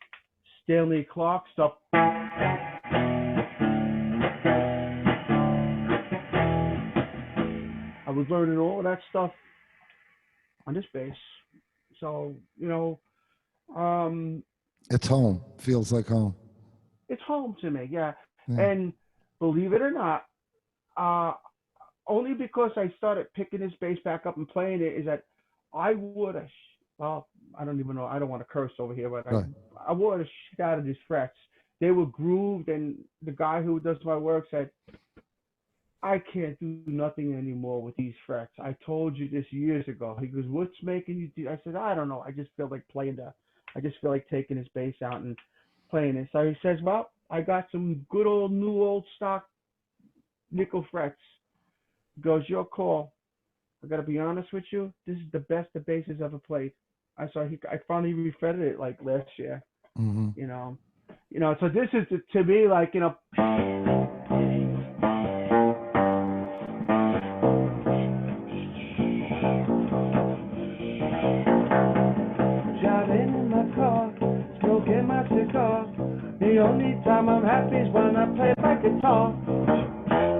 Stanley Clark stuff. I was learning all of that stuff on this bass. So, you know, It's home. Feels like home. it's home to me, yeah. Yeah. And believe it or not, only because I started picking this bass back up and playing it is that I would have, well, I don't even know, I don't want to curse over here, but Right. I would have shit out of these frets. They were grooved, and the guy who does my work said, I can't do nothing anymore with these frets. I told you this years ago. He goes, what's making you do? I said, I don't know. I just feel like I just feel like taking his bass out and playing it. So he says, well, I got some good old new old stock nickel frets. He goes, your call. I got to be honest with you. This is the best the bass has ever played. I finally refretted it like last year. Mm-hmm. You know. So this is to me like, you know. The only time I'm happy is when I play my guitar.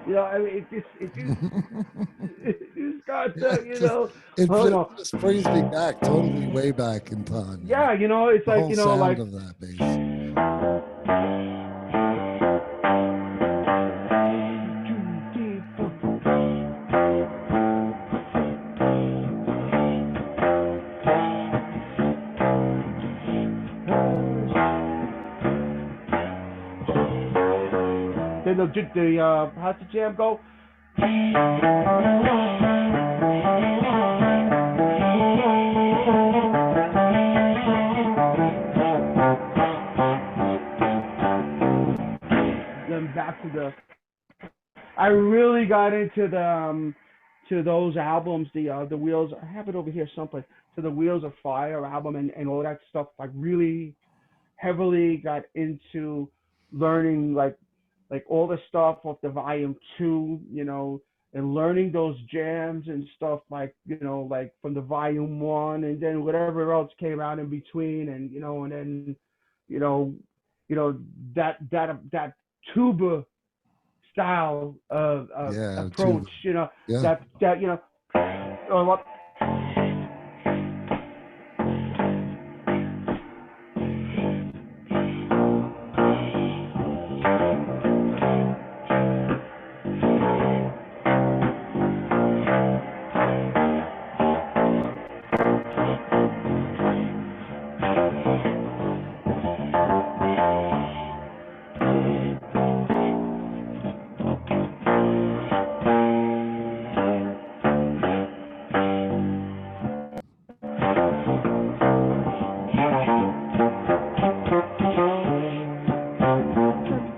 You know, I mean, it just got Yeah, the, you know, it oh no, just brings me back, totally way back in time. You know? yeah, you know, it's The like, whole you know, sound like, of that bass. then how's the jam go? Then back to the, I really got into the to those albums, the Wheels. I have it over here someplace. To the Wheels of Fire album and all that stuff. Like really heavily got into learning like all the stuff off the volume 2, you know, and learning those jams and stuff like, you know, like from the volume 1 and then whatever else came out in between and you know and then you know you know that tuba style of Yeah, approach, you know, yeah. that you know or what.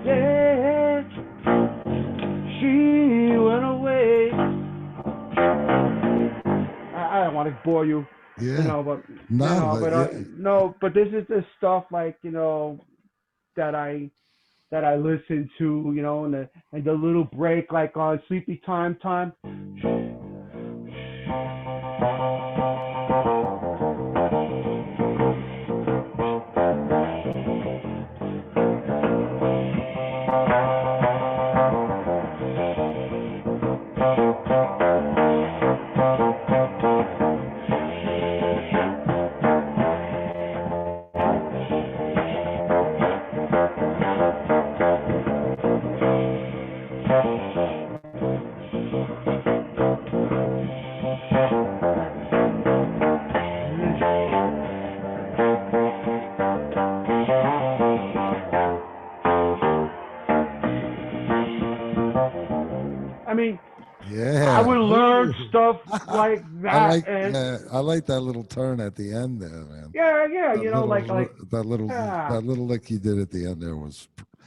Yeah, she went away. I don't want to bore you, you Yeah. know, but you No, know, but but yeah. no, but this is the stuff like you know that I listen to, you know, and the little break like on Sleepy Time. I mean, I Yeah. would learn Ooh. stuff like I that, like and I like that little turn at the end there, man. yeah, That you know, little like yeah, that little lick you did at the end there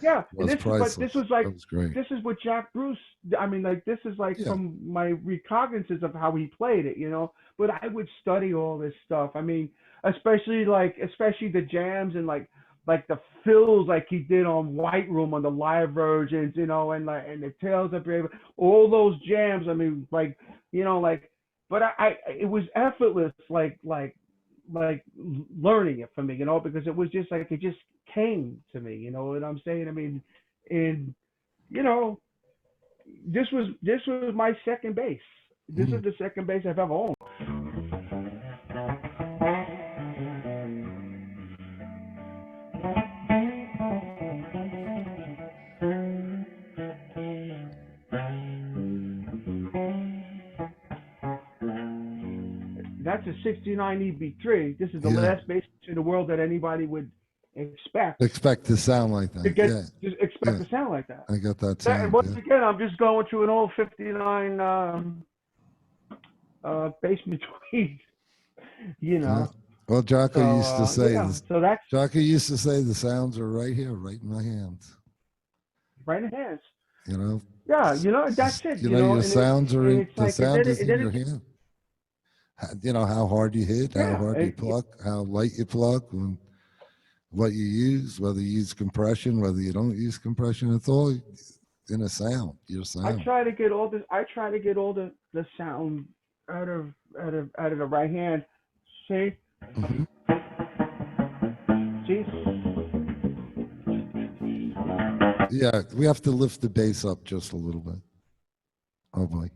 yeah. And was this priceless. was like That was great. this is what Jack Bruce. I mean, like this is like Yeah. from my recognizance of how he played it, you know. But I would study all this stuff. I mean, especially the jams and like the fills like he did on White Room on the live versions, you know, and the Tales of Brave, all those jams. I mean, like you know, like, but I it was effortless, like learning it for me, you know, because it was just like it just came to me, you know what I'm saying? I mean, and you know, this was my second bass. This Mm. is the second bass I've ever owned. That's a '69 EB3. This is the Yeah. last bass in the world that anybody would expect Expect to sound like to that. get Yeah. just expect Yeah. to sound like that. I got that And sound. once Yeah. again, I'm just going through an old '59 bass between, you Yeah. know. Well, Jocko So used to say yeah, this. so that's Jocko used to say the sounds are right here, right in my hands. right in hands. You know, Yeah, you know, that's it. you You know, know, your sounds are and in it's the like, sound is and in then your it's hand. You know how hard you hit, how yeah, hard you and, pluck, how light you pluck, and what you use, whether you use compression, whether you don't use compression. It's all in a sound, your I sound. try to get all this. I try to get all the sound out of the right hand. See, Hmm. see. Yeah, we have to lift the bass up just a little bit. Oh boy.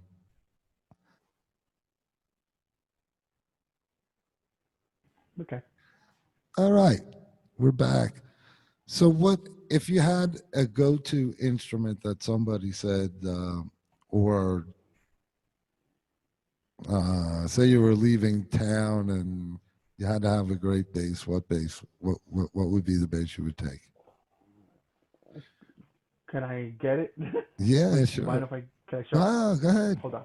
Okay. All right, we're back. So, what if you had a go-to instrument that somebody said, or say you were leaving town and you had to have a great bass? What bass? What would be the bass you would take? Can I get it? Yeah, Wait, you mind sure. if I? Can I show? Ah, go ahead. Hold on.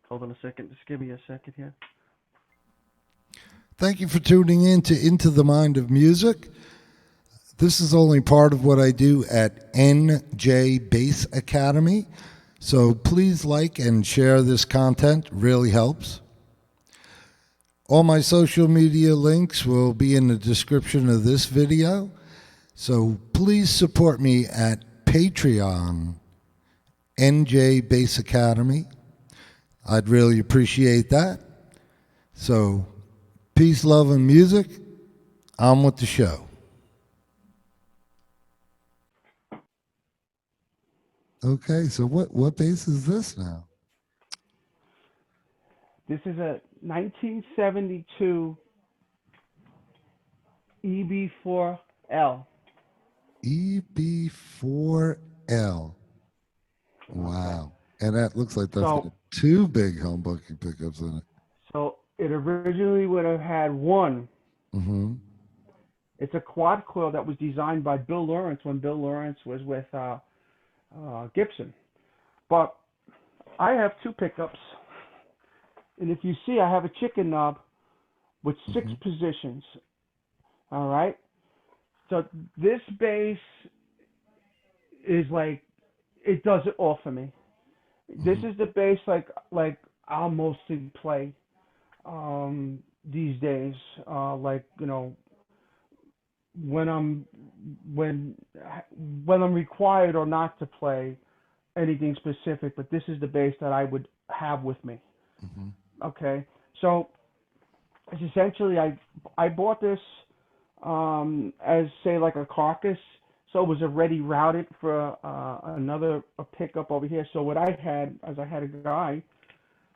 Hold on a second. Just give me a second here. Thank you for tuning in to Into the Mind of Music. This is only part of what I do at NJ Bass Academy. So please like and share this content, really helps. All my social media links will be in the description of this video. So please support me at Patreon, NJ Bass Academy. I'd really appreciate that. So peace, love, and music. On with the show. Okay, so what bass is this now? This is a 1972 EB4L. EB4L. Okay. Wow. And that looks like that's So got two big humbucking pickups in it. so it originally would have had one. Mm-hmm. It's a quad coil that was designed by Bill Lawrence when Bill Lawrence was with Gibson. But I have two pickups, and if you see, I have a chicken knob with six Mm-hmm. positions. All right. So this bass is like it does it all for me. This Mm-hmm. is the bass like I'll mostly play these days. Like when I'm when when I'm required or not to play anything specific, but this is the bass that I would have with me. Mm-hmm. Okay, so it's essentially I bought this as say like a carcass, so it was already routed for another a pickup over here. So what I had, as I had a guy,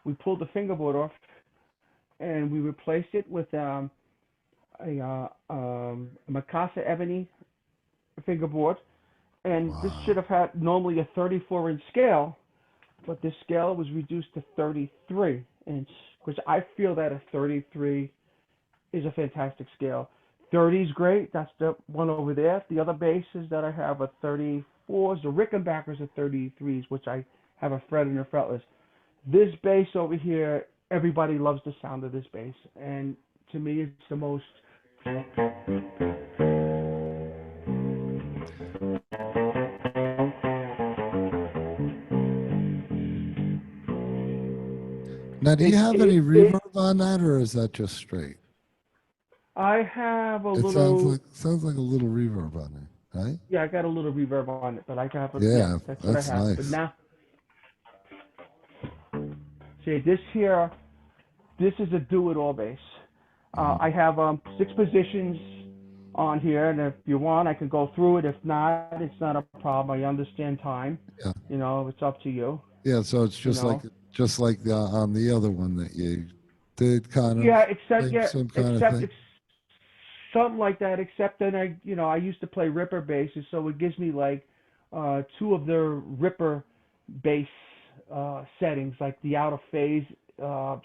we pulled the fingerboard off and we replaced it with a Mikasa ebony fingerboard, and this should Wow. have had normally a 34-inch scale, but this scale was reduced to 33-inch, which I feel that a 33 is a fantastic scale. 30 is great. That's the one over there. The other basses that I have are 34s. The Rickenbackers are 33s, which I have a fret and a fretless. This bass over here, everybody loves the sound of this bass, and to me, it's the most. Now, do you It have any it it. reverb on that, or is that just straight? I have a It sounds little. like a little reverb on there, right? Yeah, I got a little reverb on it, but I have a yeah. Yeah, That's what I that's have. But nice. now, see this here. This is a do-it-all bass. Mm-hmm. I have six positions on here, and if you want, I can go through it. If not, it's not a problem. I understand time. Yeah, It's up to you. yeah. So it's You just like know. the on the other one that you did, kind of Yeah, some kind of except thing. it's something like that. Except then I used to play Ripper basses, so it gives me like two of their Ripper bass settings, like the out of phase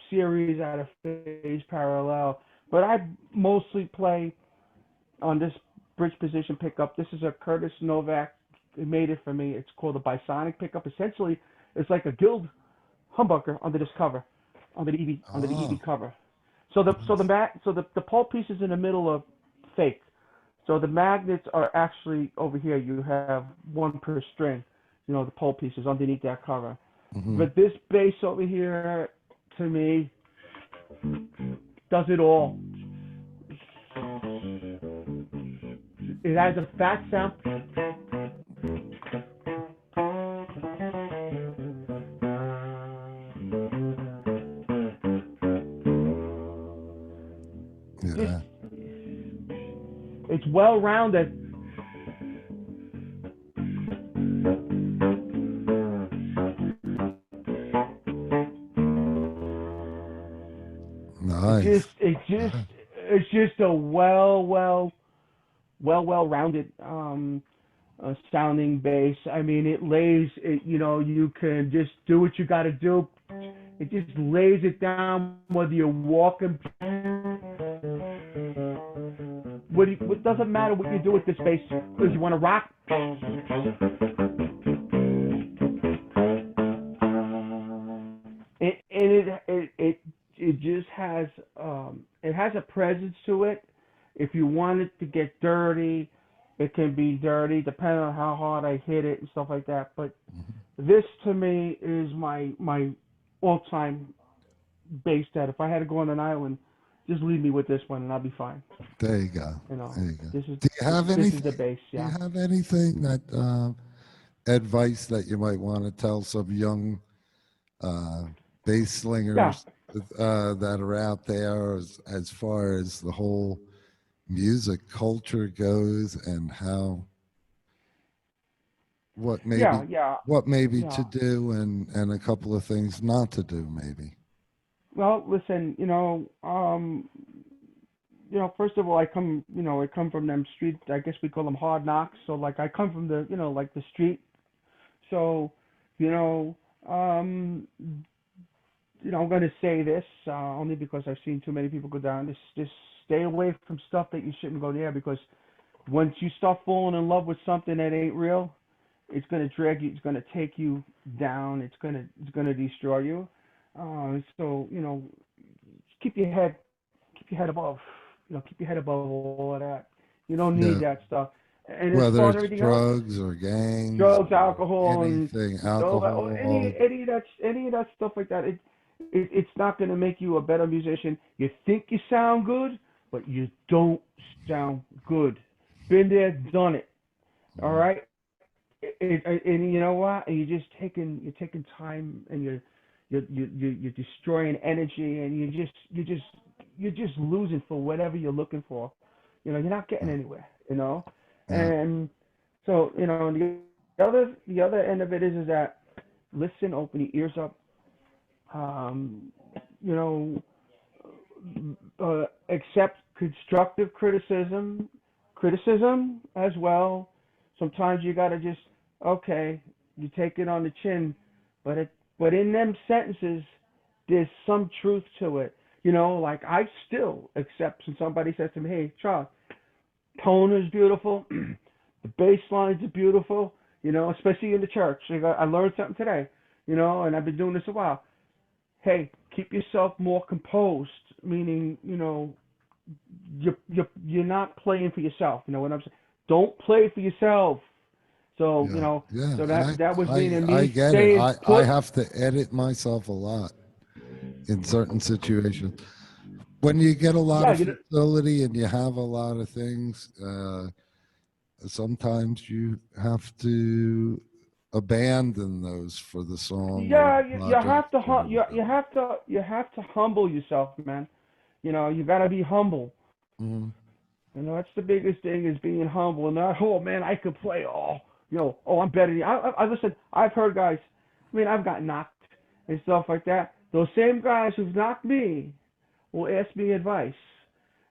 series, out of phase parallel. But I mostly play on this bridge position pickup. This is a Curtis Novak. It made it for me. It's called a bisonic pickup. Essentially, it's like a Guild humbucker under this cover, under the Oh, EV cover. nice. The pole piece is in the middle of fake. So the magnets are actually over here. You have one per string. The pole pieces underneath that cover. Mm-hmm. But this bass over here, to me, does it all. it has a fat sound. Just, Yeah. it's well rounded. Nice. It's just a well rounded sounding bass. I mean, it lays it. You know, you can just do what you got to do. It just lays it down whether you're walking. What doesn't matter what you do with this bass. Because you want to rock. It just has it has a presence to it. If you want it to get dirty, it can be dirty depending on how hard I hit it and stuff like that. But this to me is my all time bass that if I had to go on an island, just leave me with this one and I'll be fine. There you go. You know, There you go. this is Do you have this is the anything? bass. Do you Yeah. have anything that advice that you might want to tell some young uh, bass Yeah. slingers that are out there as far as the whole music culture goes and how what Yeah. maybe Yeah. what maybe to Yeah. do and a couple of things not to do maybe. Well, listen, first of all, I come from them street. I guess we call them hard knocks. So, like, I come from the, like the street. So, you know, um, I'm going to say this only because I've seen too many people go down. Just stay away from stuff that you shouldn't go near because once you start falling in love with something that ain't real, it's going to drag you. It's going to take you down. It's going to destroy you. So keep your head above. Keep your head above all of that. You don't need Yeah, that stuff. And as whether far as it's everything else, drugs or gangs drugs, or alcohol, and anything, all that, alcohol. any of that stuff like that, it's not going to make you a better musician. You think you sound good, but you don't sound good. Been there, done it. All Mhm. right. And you know what? And you're taking time, and you're destroying energy, and you're just losing for whatever you're looking for. You're not getting Yeah, anywhere. yeah, And so the other end of it is that listen, open your ears up. Um, you know, accept constructive criticism as well. Sometimes you gotta just okay, you take it on the chin, but but in them sentences, there's some truth to it. Like I still accept when somebody says to me, "Hey, Charles, tone is beautiful, the bass lines are beautiful." Especially in the church. I learned something today. And I've been doing this a while. Hey, keep yourself more composed, meaning you're not playing for yourself. You know what I'm saying? Don't play for yourself. So yeah, yeah. that was meaning I me get it. staying I put. have to edit myself a lot in certain situations. When you get a lot Yeah, of facility and you have a lot of things, sometimes you have to abandon those for the song or the yeah. You project have to or whatever. you have to humble yourself, man. You got to be humble. Mhm. That's the biggest thing is being humble and not, oh man, I could play. Oh, I'm better than you. I listen. I've heard guys. I mean, I've got knocked and stuff like that. Those same guys who've knocked me will ask me advice,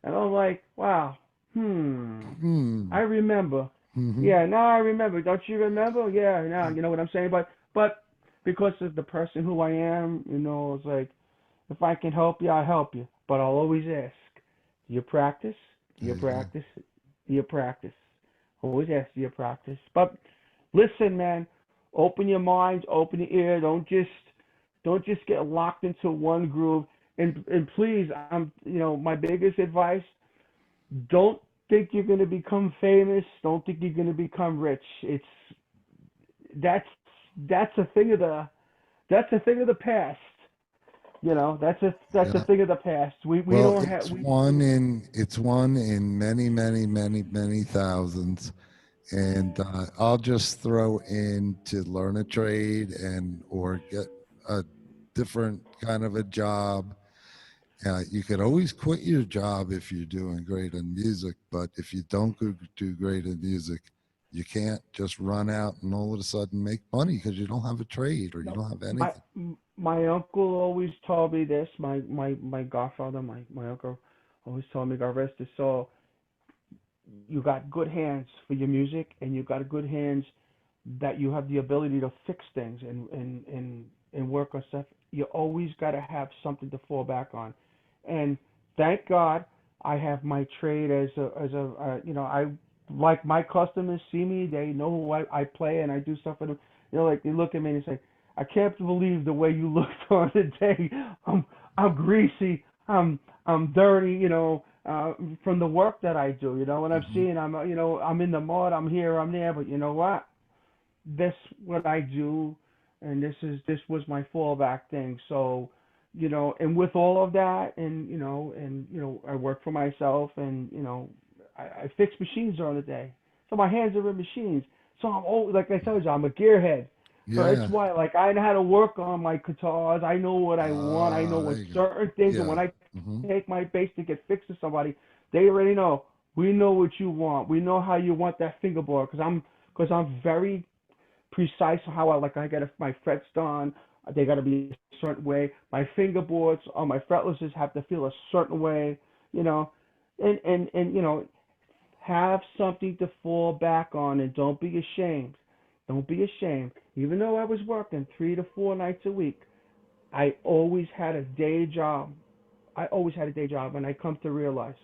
and I'm like, wow, Hmm. I remember. Hmm. Yeah, now I remember. Don't you remember? Yeah, now you know what I'm saying. But because of the person who I am, it's like if I can help you, I help you. But I'll always ask, do you practice? Do There you you go. practice? Do you practice? Always ask, do you practice? But listen, man, open your minds, open your ear. Don't just get locked into one groove. And please, my biggest advice: don't think you're going to become famous. Don't think you're going to become rich. That's that's a thing of the past. That's a Yeah. thing of the past. We Well, don't have it's we one in many, many, many, many thousands. And I'll just throw in to learn a trade and or get a different kind of a job. You can always quit your job if you're doing great in music, but if you don't do great in music, you can't just run out and all of a sudden make money because you don't have a trade or you no don't have my anything. my uncle always told me this. My godfather, my uncle, always told me, God rest his soul, you got good hands for your music, and you got good hands that you have the ability to fix things and work on stuff. You always got to have something to fall back on, and thank God I have my trade as a I like my customers see me, they know who I play, and I do stuff for them. Like they look at me and say, I can't believe the way you looked on the day. I'm greasy. I'm dirty. From the work that I do. What I'm Hmm. seeing. I'm in the mud. I'm here. I'm there. But you know what? This what I do, and this was my fallback thing. So, and with all of that, and I work for myself, and I fix machines during the day. So my hands are in machines. So I'm old, like I told you, I'm a gearhead. So it's Yeah. why, like, I know how to work on my guitars. I know what I want. I know There what you go. certain things, and Yeah. when I Hmm. take my bass to get fixed to somebody, they already know. We know what you want. We know how you want that fingerboard, because I'm very precise on how I get my frets done. They got to be a certain way. My fingerboards on my fretlesses have to feel a certain way, you know, and have something to fall back on, and don't be ashamed. Don't be ashamed. Even though I was working 3 to 4 nights a week, I always had a day job. I always had a day job, and I come to realize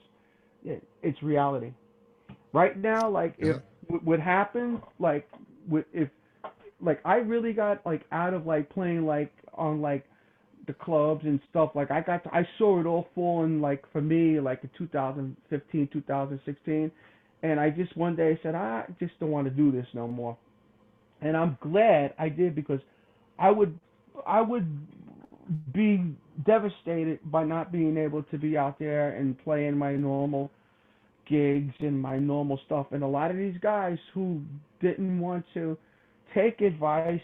it's reality. Right now, like if Yeah. what happened, like if like I really got like out of like playing like on like the clubs and stuff. Like I saw it all falling like for me like in 2015, 2016, and I just one day said I just don't want to do this no more. And I'm glad I did, because I would I would be devastated by not being able to be out there and playing my normal gigs and my normal stuff. And a lot of these guys who didn't want to take advice,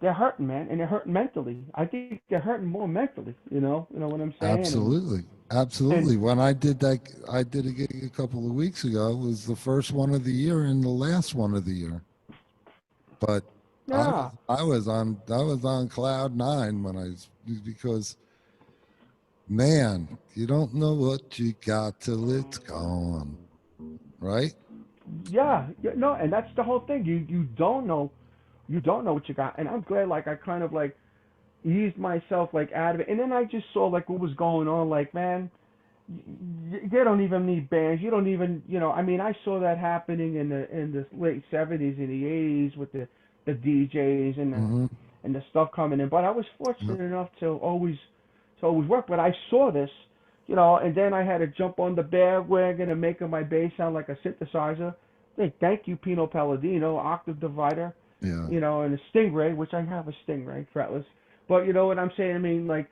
they're hurting, man, and they're hurting mentally. I think they're hurting more mentally. You know what I'm saying? Absolutely. And Absolutely. When I did a gig a couple of weeks ago. It was the first one of the year and the last one of the year. But yeah, I was on cloud nine when because man, you don't know what you got till it's gone, right? yeah, no, and that's the whole thing. You don't know what you got, and I'm glad. Like I kind of like eased myself like out of it, and then I just saw like what was going on. Like man, they don't even need bands. You don't even, I mean, I saw that happening in the late '70s and the '80s with the DJs Mm-hmm. and the stuff coming in. But I was Yep. fortunate enough to always work. But I saw this, and then I had to jump on the bandwagon and making my bass sound like a synthesizer. Thank you, Pino Palladino, octave divider, Yeah. and a Stingray, which I have a Stingray fretless. But you know what I'm saying? I mean, like,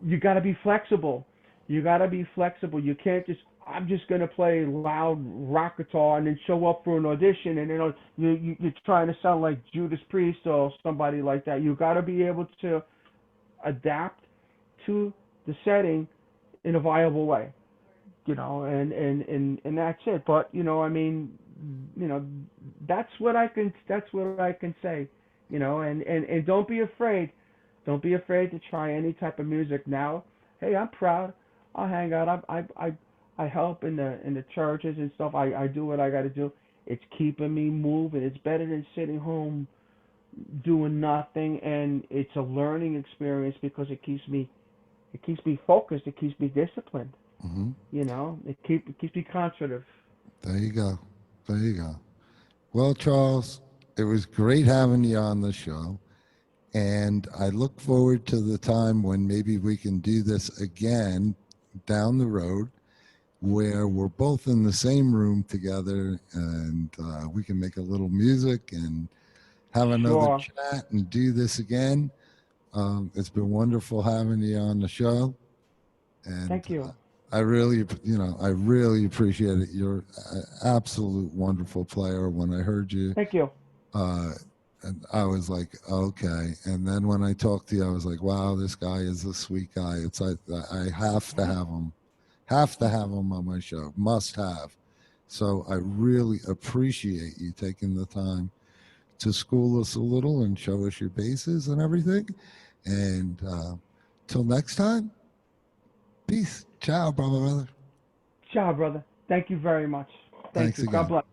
you got to be flexible. You got to be flexible. You can't just, I'm just gonna play loud rock guitar and then show up for an audition, and you're trying to sound like Judas Priest or somebody like that. You got to be able to adapt to the setting in a viable way. And that's it. But I mean, you know, that's what I can say. And don't be afraid. Don't be afraid to try any type of music now. Hey, I'm proud. I'll hang out. I help in the churches and stuff. I do what I got to do. It's keeping me moving. It's better than sitting home doing nothing, and it's a learning experience because it keeps me focused. It keeps me disciplined. Mm-hmm. It keeps me conservative. There you go. There you go. Well, Charles, it was great having you on the show. And I look forward to the time when maybe we can do this again down the road where we're both in the same room together and we can make a little music and have another Sure. chat and do this again. It's been wonderful having you on the show, and Thank you. I really, I really appreciate it. You're an absolute wonderful player. When I heard you, Thank you. uh, and I was like, okay. And then when I talked to you, I was like, wow, this guy is a sweet guy. It's like I have to have him on my show. Must have. So I really appreciate you taking the time to school us a little and show us your bases and everything. And till next time, peace. Ciao, brother. Ciao, brother. Thank you very much. Thank Thanks you. God again. bless.